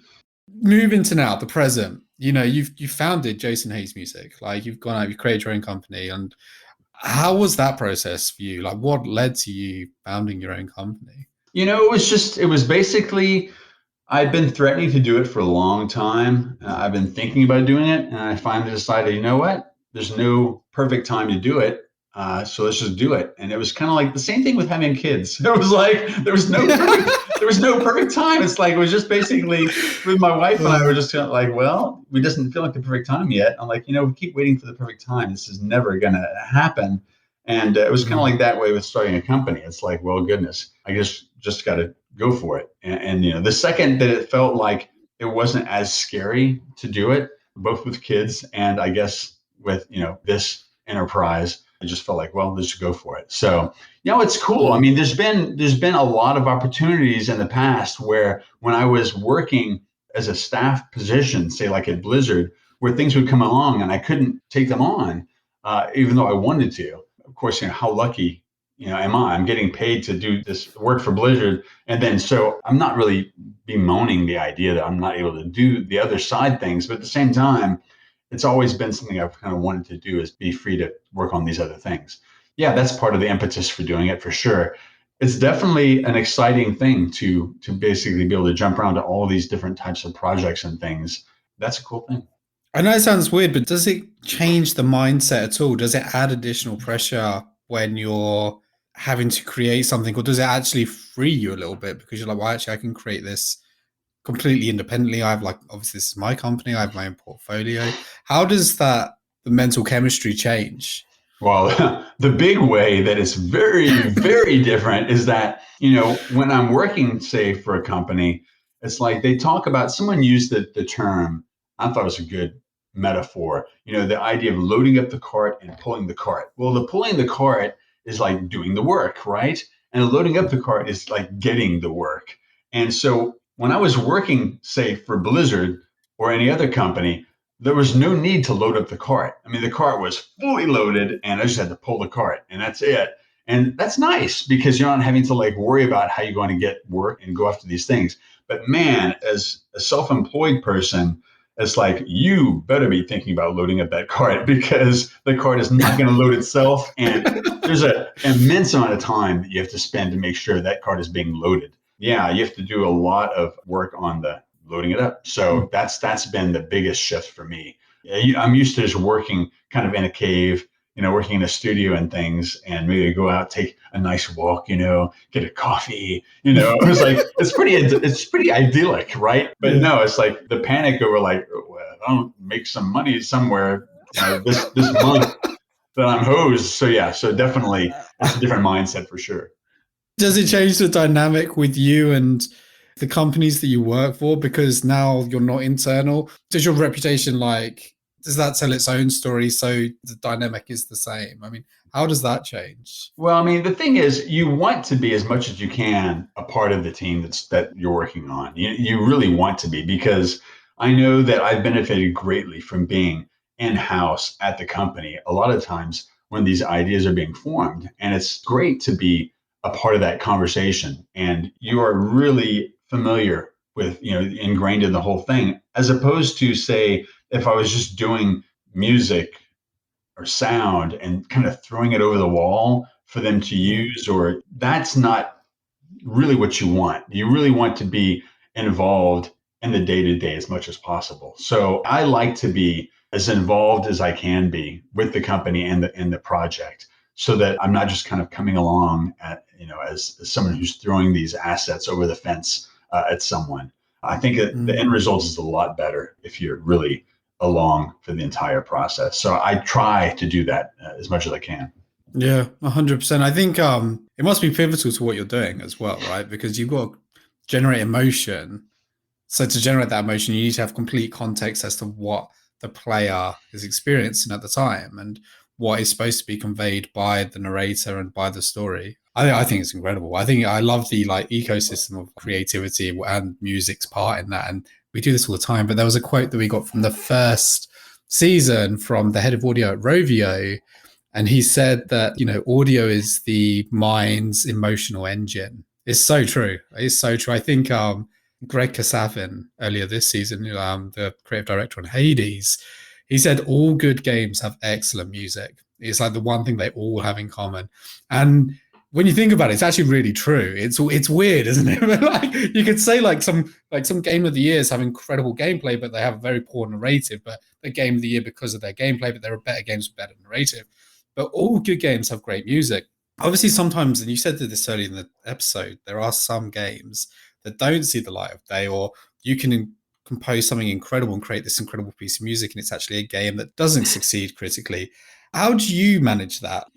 Moving to now the present. You've founded Jason Hayes Music. Like you've gone out, you've created your own company. And how was that process for you? Like what led to you founding your own company? It was basically, I'd been threatening to do it for a long time. I've been thinking about doing it, and I finally decided, you know what? There's no perfect time to do it. So let's just do it. And it was kind of like the same thing with having kids. It was like there was no perfect time. It's like it was just basically with my wife and I were just like, well, we doesn't feel like the perfect time yet. I'm like, we keep waiting for the perfect time. This is never going to happen. And it was kind of like that way with starting a company. It's like, well, goodness, I just got to go for it. And the second that it felt like it wasn't as scary to do it, both with kids and I guess with this enterprise, I just felt like, well, let's go for it. So it's cool. I mean, there's been a lot of opportunities in the past where when I was working as a staff position, say like at Blizzard, where things would come along and I couldn't take them on, even though I wanted to. Of course, how lucky am I? I'm getting paid to do this work for Blizzard, and then so I'm not really bemoaning the idea that I'm not able to do the other side things, but at the same time, it's always been something I've kind of wanted to do, is be free to work on these other things. Yeah, that's part of the impetus for doing it for sure. It's definitely an exciting thing to basically be able to jump around to all these different types of projects and things. That's a cool thing. I know it sounds weird, but does it change the mindset at all? Does it add additional pressure when you're having to create something, or does it actually free you a little bit because you're like, well, actually, I can create this completely independently. I have obviously this is my company. I have my own portfolio. How does the mental chemistry change? Well, the big way that it's very, very different is that, when I'm working, say, for a company, it's like they talk about, someone used the term, I thought it was a good metaphor, the idea of loading up the cart and pulling the cart. Well, the pulling the cart is like doing the work, right? And loading up the cart is like getting the work. And so when I was working, say, for Blizzard or any other company, there was no need to load up the cart. I mean, the cart was fully loaded and I just had to pull the cart and that's it. And that's nice because you're not having to worry about how you're going to get work and go after these things. But man, as a self-employed person, it's like, you better be thinking about loading up that cart because the cart is not going to load itself. And there's an immense amount of time that you have to spend to make sure that cart is being loaded. Yeah, you have to do a lot of work on the loading it up. So that's been the biggest shift for me. I'm used to just working kind of in a cave, working in a studio and things, and maybe go out, take a nice walk, get a coffee, it was like, it's pretty idyllic, right? But no, it's like the panic over well, I'll make some money somewhere this month that I'm hosed. So yeah, so definitely it's a different mindset for sure. Does it change the dynamic with you and the companies that you work for because now you're not internal? Does your reputation does that tell its own story so the dynamic is the same? I mean, how does that change? Well, I mean, the thing is, you want to be as much as you can a part of the team that you're working on. You really want to be, because I know that I've benefited greatly from being in-house at the company a lot of times when these ideas are being formed. And it's great to be a part of that conversation. And you are really familiar with, ingrained in the whole thing, as opposed to, say, if I was just doing music or sound and kind of throwing it over the wall for them to use, or that's not really what you want. You really want to be involved in the day-to-day as much as possible. So I like to be as involved as I can be with the company and the project, so that I'm not just kind of coming along as someone who's throwing these assets over the fence at someone. I think that the end result is a lot better if you're really along for the entire process. So I try to do that as much as I can. Yeah, 100%. I think it must be pivotal to what you're doing as well, right? Because you've got to generate emotion. So to generate that emotion, you need to have complete context as to what the player is experiencing at the time and what is supposed to be conveyed by the narrator and by the story. I think it's incredible. I love the ecosystem of creativity and music's part in that. And we do this all the time. But there was a quote that we got from the first season from the head of audio at Rovio. And he said that, audio is the mind's emotional engine. It's so true. It's so true. I think Greg Kasavin earlier this season, the creative director on Hades, he said all good games have excellent music. It's like the one thing they all have in common. And when you think about it, it's actually really true. It's weird, isn't it? But you could say some game of the years have incredible gameplay, but they have a very poor narrative. But they're game of the year because of their gameplay. But there are better games with better narrative. but all good games have great music. Obviously, sometimes, and you said this earlier in the episode, there are some games that don't see the light of day, or you can compose something incredible and create this incredible piece of music, and it's actually a game that doesn't succeed critically. How do you manage that?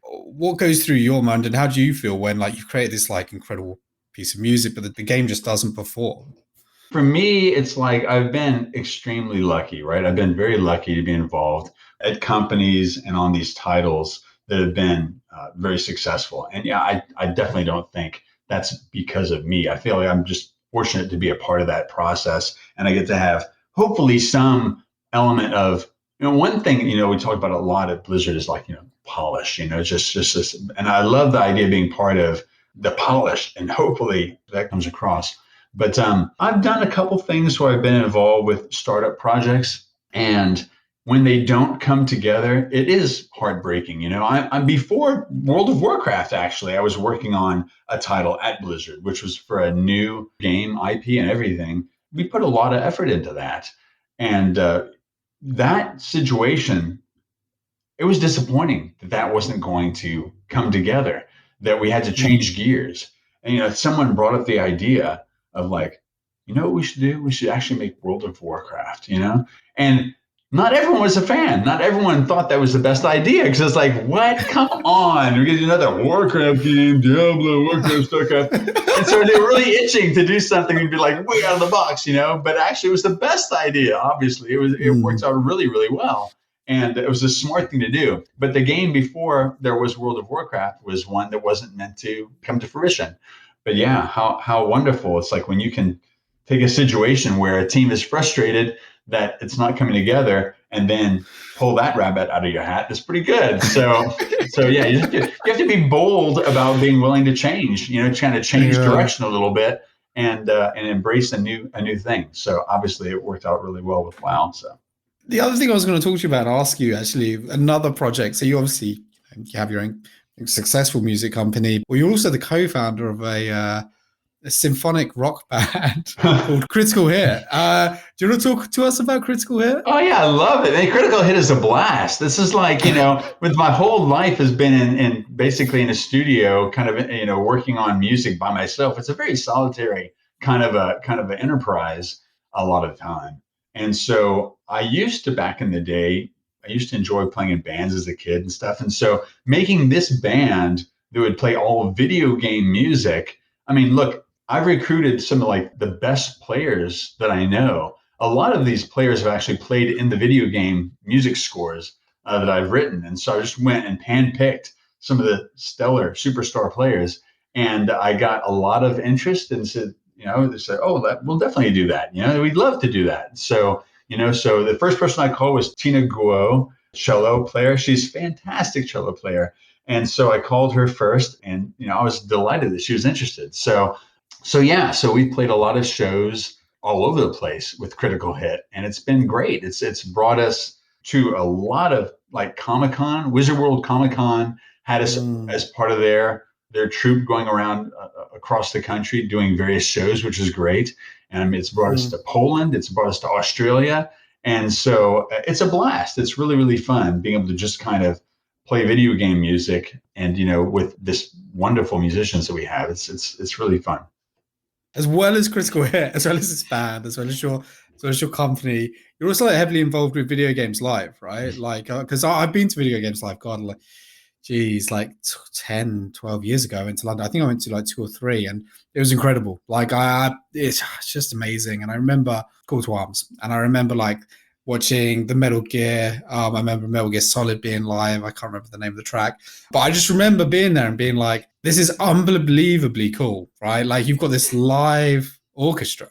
What goes through your mind, and how do you feel when like you create this like incredible piece of music, but the game just doesn't perform? For me, it's like I've been extremely lucky, right? I've been very lucky to be involved at companies and on these titles that have been very successful. And yeah, I definitely don't think that's because of me. I feel like I'm just fortunate to be a part of that process, and I get to have hopefully some element of, one thing, we talk about a lot at Blizzard is like, polish, just this. And I love the idea of being part of the polish, and hopefully that comes across. But I've done a couple things where I've been involved with startup projects, and when they don't come together, it is heartbreaking. I'm before World of Warcraft, actually, I was working on a title at Blizzard, which was for a new game IP and everything. We put a lot of effort into that. And that situation, it was disappointing that that wasn't going to come together, that we had to change gears. And, someone brought up the idea of like, what we should do? We should actually make World of Warcraft, And not everyone was a fan. Not everyone thought that was the best idea, because it's like, what? Come on. We're getting another Warcraft game, Diablo, Warcraft, StarCraft. And so they're really itching to do something and be like way out of the box, But actually it was the best idea, obviously. It worked out really, really well. And it was a smart thing to do. But the game before there was World of Warcraft was one that wasn't meant to come to fruition. But yeah, how wonderful. It's like when you can take a situation where a team is frustrated that it's not coming together and then pull that rabbit out of your hat. It's pretty good. So yeah, you have to be bold about being willing to change, trying to change direction a little bit and embrace a new thing. So obviously it worked out really well with WoW. So the other thing I was going to talk to you about and ask you, actually, another project. So you obviously you have your own successful music company, but you're also the co-founder of a symphonic rock band called Critical Hit. Do you want to talk to us about Critical Hit? Oh yeah, I love it. And Critical Hit is a blast. This is like, with my whole life has been in basically in a studio, kind of, working on music by myself. It's a very solitary kind of an enterprise a lot of the time. And so I used to, back in the day, I used to enjoy playing in bands as a kid and stuff. And so making this band that would play all video game music. I mean, look, I've recruited some of like the best players that I know. A lot of these players have actually played in the video game music scores that I've written. And so I just went and handpicked some of the stellar superstar players. And I got a lot of interest and said, they said, oh, we'll definitely do that. We'd love to do that. So, so the first person I called was Tina Guo, cello player. She's a fantastic cello player. And so I called her first, and, I was delighted that she was interested. So we played a lot of shows all over the place with Critical Hit, and it's been great. It's brought us to a lot of like Comic-Con. Wizard World Comic-Con had us as part of their troupe going around across the country doing various shows, which is great. And it's brought us to Poland. It's brought us to Australia. And so it's a blast. It's really, really fun being able to just kind of play video game music and, with this wonderful musicians that we have. It's really fun. As well as Critical Hit, as well as this band, as well as your company, you're also like heavily involved with Video Games Live, right? Like, because I've been to Video Games Live, God, like 10, 12 years ago. I went to London. I think I went to like 2 or 3, and it was incredible. Like, it's just amazing. And I remember Call to Arms, and I remember like watching the Metal Gear. I remember Metal Gear Solid being live. I can't remember the name of the track, but I just remember being there and being like, this is unbelievably cool, right? Like, you've got this live orchestra,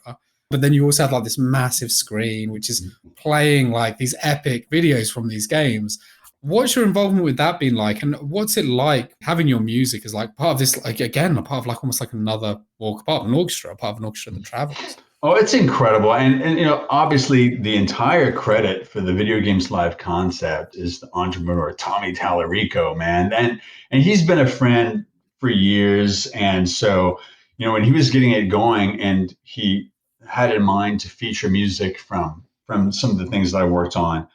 but then you also have like this massive screen, which is playing like these epic videos from these games. What's your involvement with that been like? And what's it like having your music as like part of this, like, again, a part of like almost like another part of an orchestra that travels? Oh, it's incredible. And obviously the entire credit for the Video Games Live concept is the entrepreneur, Tommy Tallarico, man. And he's been a friend for years. And so, when he was getting it going and he had in mind to feature music from some of the things that I worked on,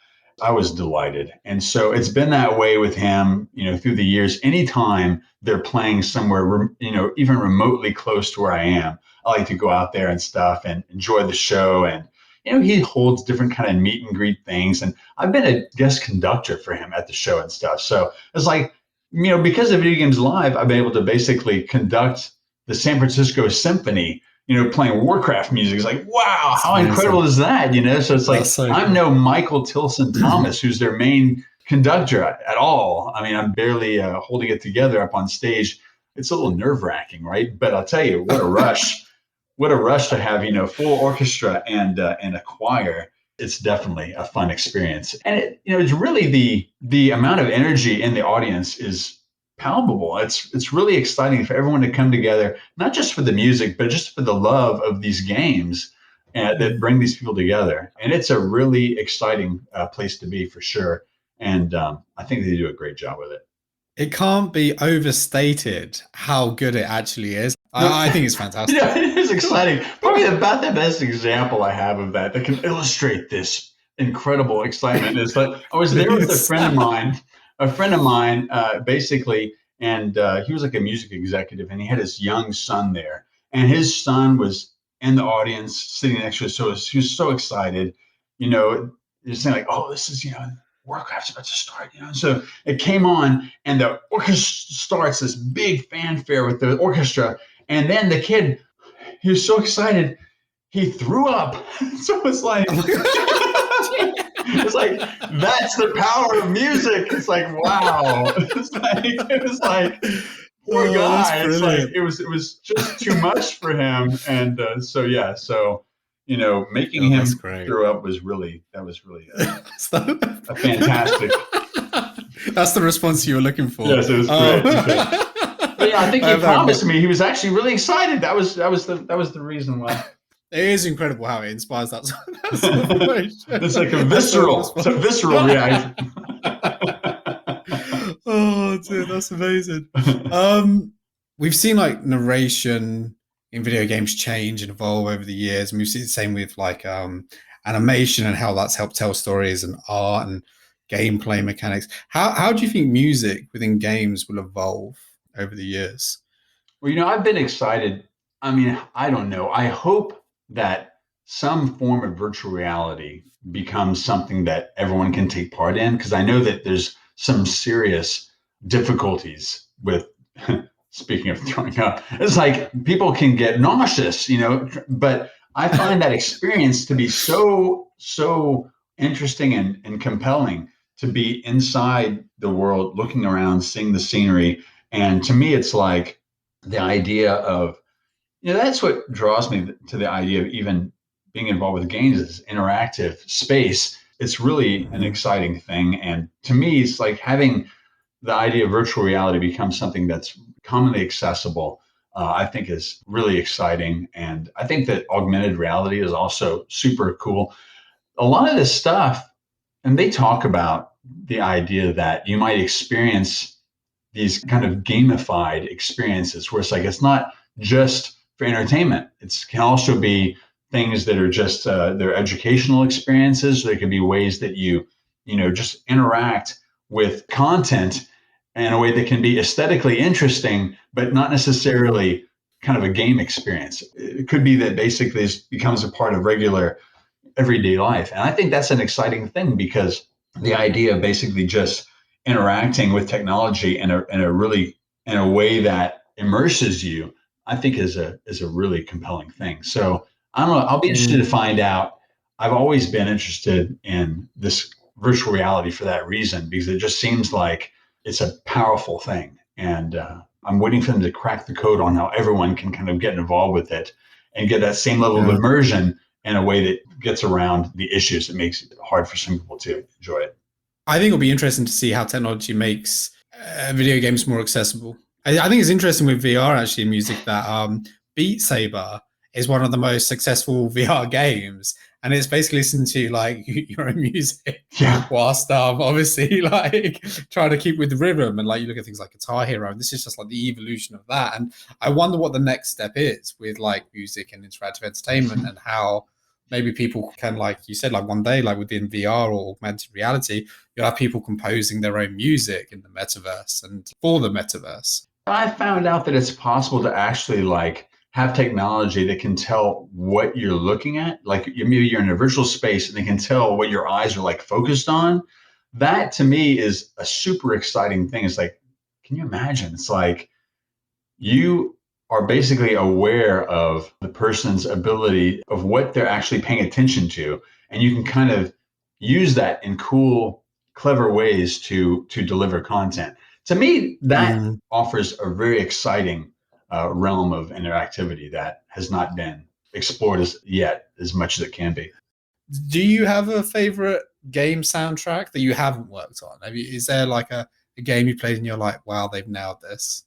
I was delighted. And so it's been that way with him, through the years. Anytime they're playing somewhere, even remotely close to where I am, I like to go out there and stuff and enjoy the show. And, he holds different kind of meet and greet things. And I've been a guest conductor for him at the show and stuff. So it's like, because of Video Games Live, I've been able to basically conduct the San Francisco Symphony, playing Warcraft music. It's like, wow, That's how amazing. incredible is that? So it's like, So I'm cool. no Michael Tilson Thomas, who's their main conductor at all. I mean, I'm barely holding it together up on stage. It's a little nerve wracking, right? But I'll tell you, what a rush. What a rush to have, full orchestra and a choir. It's definitely a fun experience. And it's really the amount of energy in the audience is palpable. It's really exciting for everyone to come together, not just for the music, but just for the love of these games that bring these people together. And it's a really exciting place to be for sure. And I think they do a great job with it. It can't be overstated how good it actually is. I think it's fantastic. Yeah, it is exciting. Probably about the best example I have of that can illustrate this incredible excitement is that I was there with a friend of mine, basically, and he was like a music executive, and he had his young son there, and his son was in the audience sitting next to us. So he was so excited, just saying like, "Oh, this is Warcraft's about to start," So it came on, and the orchestra starts this big fanfare with the orchestra, and then the kid, he was so excited, he threw up. So it's like, it's like that's the power of music. It's like, wow. It was like poor guy. It's like it was just too much for him, and making him throw up was really a fantastic. That's the response you were looking for. Yes, it was great. But yeah, I think he promised me. He was actually really excited. That was the reason why. It is incredible how it inspires that. It's like a visceral reaction. Oh, dude, that's amazing. We've seen like narration in video games change and evolve over the years, and we've seen the same with like animation and how that's helped tell stories and art and gameplay mechanics. How do you think music within games will evolve over the years? Well, I've been excited. I mean, I don't know. I hope that some form of virtual reality becomes something that everyone can take part in, because I know that there's some serious difficulties with speaking of throwing up. It's like people can get nauseous, but I find that experience to be so interesting and compelling, to be inside the world, looking around, seeing the scenery. And to me, it's like the idea of, that's what draws me to the idea of even being involved with games is interactive space. It's really an exciting thing. And to me, it's like having the idea of virtual reality become something that's commonly accessible, I think is really exciting. And I think that augmented reality is also super cool. A lot of this stuff, and they talk about the idea that you might experience these kind of gamified experiences where it's like, it's not just for entertainment. It can also be things that are just their educational experiences. There could be ways that you just interact with content in a way that can be aesthetically interesting, but not necessarily kind of a game experience. It could be that basically this becomes a part of regular everyday life. And I think that's an exciting thing, because the idea of basically just interacting with technology in a way that immerses you, I think is a really compelling thing. So I don't know. I'll be interested to find out. I've always been interested in this virtual reality for that reason, because it just seems like it's a powerful thing. And I'm waiting for them to crack the code on how everyone can kind of get involved with it and get that same level of immersion in a way that gets around the issues that makes it hard for some people to enjoy it. I think it'll be interesting to see how technology makes video games more accessible. I think it's interesting with VR, actually, in music, that Beat Saber is one of the most successful VR games. And it's basically listening to like your own music whilst obviously like trying to keep with the rhythm. And like you look at things like Guitar Hero, and this is just like the evolution of that. And I wonder what the next step is with like music and interactive entertainment, and how maybe people can, like you said, like one day, like within VR or augmented reality, you'll have people composing their own music in the metaverse and for the metaverse. I found out that it's possible to actually like have technology that can tell what you're looking at. Like maybe you're in a virtual space and they can tell what your eyes are like focused on. That to me is a super exciting thing. It's like, can you imagine? It's like you are basically aware of the person's ability of what they're actually paying attention to, and you can kind of use that in cool, clever ways to deliver content. To me, that Mm. offers a very exciting realm of interactivity that has not been explored yet as much as it can be. Do you have a favorite game soundtrack that you haven't worked on? Is there like a game you played and you're like, wow, they've nailed this?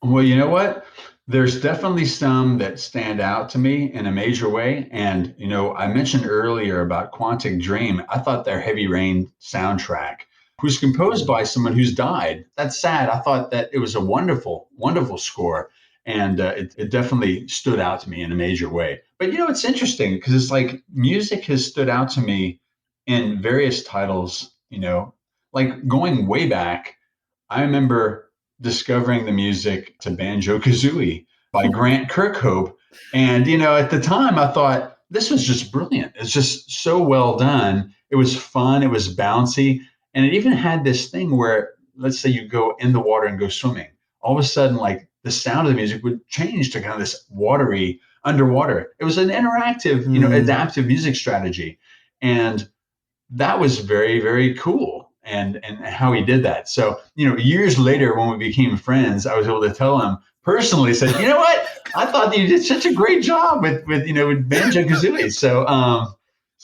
Well, you know what? There's definitely some that stand out to me in a major way. And, I mentioned earlier about Quantic Dream. I thought their Heavy Rain soundtrack was composed by someone who's died. That's sad. I thought that it was a wonderful, wonderful score. And it definitely stood out to me in a major way. But, it's interesting because it's like music has stood out to me in various titles, like going way back. I remember discovering the music to Banjo Kazooie by Grant Kirkhope. And, at the time I thought this was just brilliant. It's just so well done. It was fun. It was bouncy. And it even had this thing where, let's say you go in the water and go swimming, all of a sudden, like the sound of the music would change to kind of this watery underwater. It was an interactive, adaptive music strategy. And that was very, very cool. And how he did that. So, years later when we became friends, I was able to tell him personally, said, you know what? I thought that you did such a great job with Banjo Kazooie. So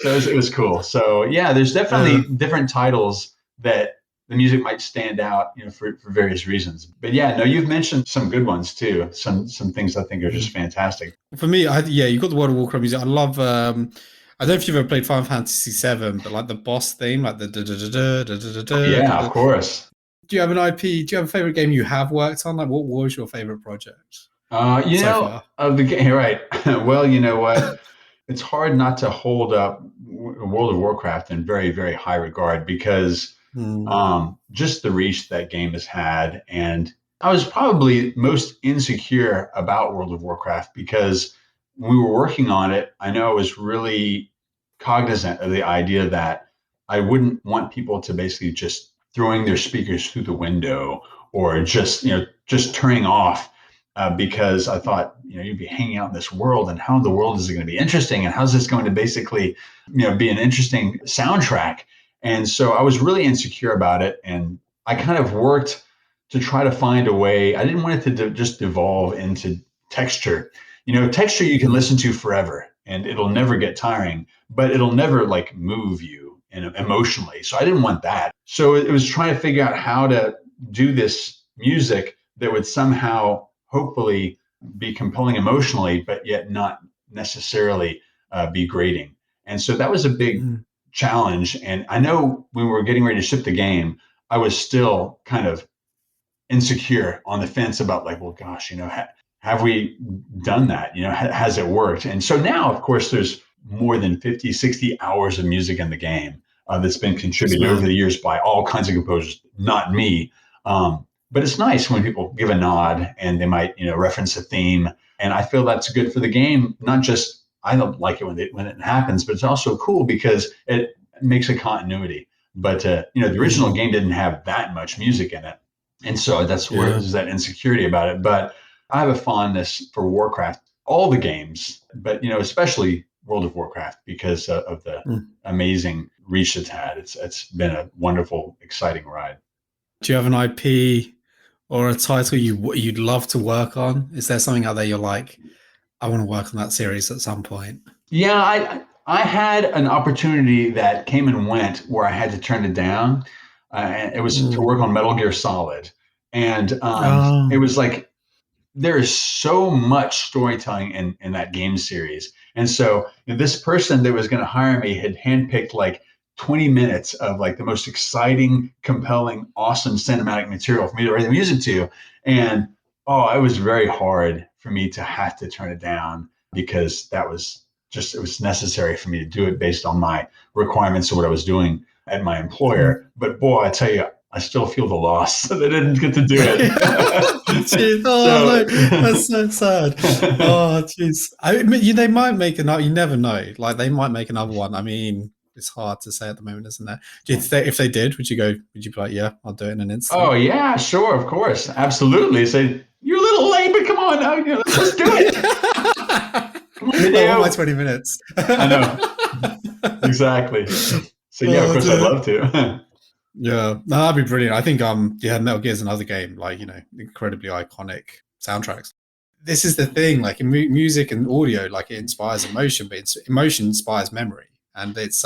it was cool. So yeah, there's definitely different titles that the music might stand out, for various reasons. But yeah, no, you've mentioned some good ones too. Some things I think are just fantastic. For me, yeah, you got the World of Warcraft music. I love. I don't know if you've ever played Final Fantasy VII, but like the boss theme, like the da da da da da da da da. Yeah, of course. Do you have an IP? Do you have a favorite game you have worked on? Like, what was your favorite project so far? Of the game, right? Well, you know what? It's hard not to hold up World of Warcraft in very, very high regard because just the reach that game has had. And I was probably most insecure about World of Warcraft because when we were working on it, I know I was really cognizant of the idea that I wouldn't want people to basically just throwing their speakers through the window or just turning off because I thought, you'd be hanging out in this world and how in the world is it going to be interesting? And how's this going to basically, be an interesting soundtrack? And so I was really insecure about it. And I kind of worked to try to find a way. I didn't want it to just devolve into texture. Texture you can listen to forever and it'll never get tiring, but it'll never like move you emotionally. So I didn't want that. So it was trying to figure out how to do this music that would somehow hopefully be compelling emotionally, but yet not necessarily be grating. And so that was a big challenge. And I know when we were getting ready to ship the game, I was still kind of insecure on the fence about like, well, gosh, have we done that? Has it worked? And so now, of course, there's more than 50, 60 hours of music in the game that's been contributed over the years by all kinds of composers, not me. But it's nice when people give a nod and they might, reference a theme. And I feel that's good for the game. Not just, I don't like it when it happens, but it's also cool because it makes a continuity. But, the original game didn't have that much music in it. And so that's where there's that insecurity about it. But I have a fondness for Warcraft, all the games, but, especially World of Warcraft because of the amazing reach it's had. It's been a wonderful, exciting ride. Do you have an IP or a title you'd love to work on? Is there something out there you're like, I want to work on that series at some point? Yeah, I had an opportunity that came and went where I had to turn it down. It was to work on Metal Gear Solid, and it was like there is so much storytelling in that game series. And so this person that was going to hire me had handpicked like 20 minutes of like the most exciting, compelling, awesome cinematic material for me to write the music to. And it was very hard for me to have to turn it down because that was it was necessary for me to do it based on my requirements of what I was doing at my employer. But boy, I tell you, I still feel the loss that I didn't get to do it. Jeez, no, that's so sad. Oh, jeez. I mean, they might make another. You never know. Like they might make another one. I mean, it's hard to say at the moment, isn't it? If they did, would you go? Would you be like, yeah, I'll do it in an instant? Oh yeah, sure, of course, absolutely. Say you're a little late, but come on, now, let's do it. Come on, I want my 20 minutes. I know exactly. So yeah, of course, I'd love to. Yeah, no, that'd be brilliant. I think Metal Gear's another game, like, incredibly iconic soundtracks. This is the thing, like in music and audio, like it inspires emotion, but emotion inspires memory. And it's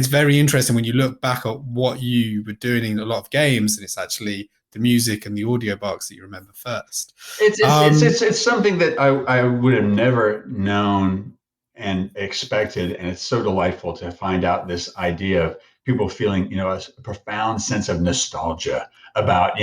very interesting when you look back at what you were doing in a lot of games, and it's actually the music and the audio box that you remember first. It's something that I would have never known and expected, and it's so delightful to find out this idea of people feeling, a profound sense of nostalgia about,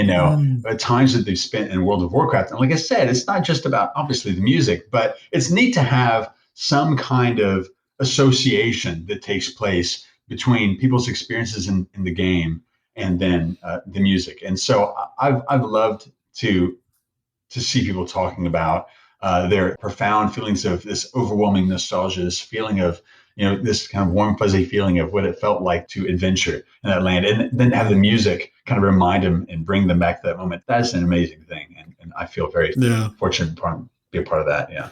times that they've spent in World of Warcraft. And like I said, it's not just about obviously the music, but it's neat to have some kind of association that takes place between people's experiences in the game and then the music. And so I've loved to see people talking about their profound feelings of this overwhelming nostalgia, this feeling of, this kind of warm, fuzzy feeling of what it felt like to adventure in that land, and then have the music kind of remind them and bring them back to that moment. That's an amazing thing. And I feel very fortunate to be a part of that. Yeah.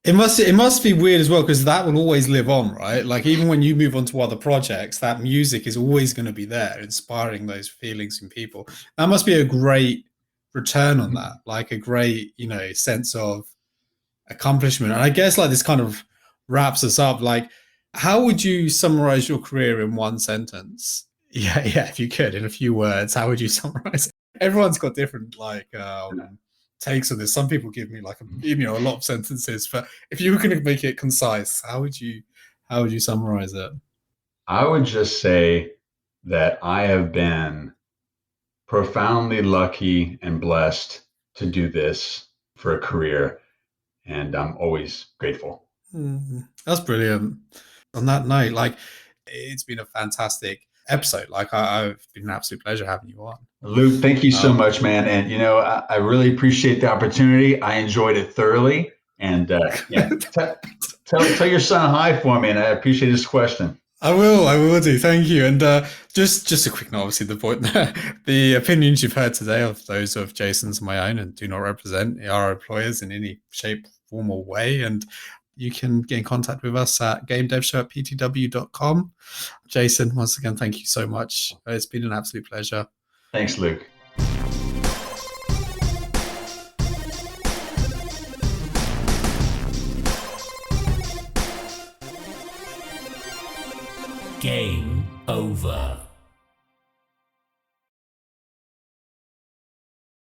It must be weird as well, because that will always live on, right? Like even when you move on to other projects, that music is always going to be there, inspiring those feelings in people. That must be a great return on that, like a great, sense of accomplishment. And I guess like this kind of wraps us up. Like, how would you summarize your career in one sentence? Yeah, if you could, in a few words, how would you summarize it? Everyone's got different takes on this. Some people give me like a lot of sentences, but if you were going to make it concise, how would you summarize it? I would just say that I have been profoundly lucky and blessed to do this for a career, and I'm always grateful. That's brilliant. On that note, like, it's been a fantastic episode. Like, I've been an absolute pleasure having you on. Luke, thank you so much, man. And I really appreciate the opportunity. I enjoyed it thoroughly. And tell your son hi for me, and I appreciate his question. I will do. Thank you. And just a quick note, obviously the opinions you've heard today are those of Jason's and my own, and do not represent our employers in any shape, form, or way. And you can get in contact with us at gamedevshow@ptw.com. Jason, once again, thank you so much. It's been an absolute pleasure. Thanks, Luke. Game over.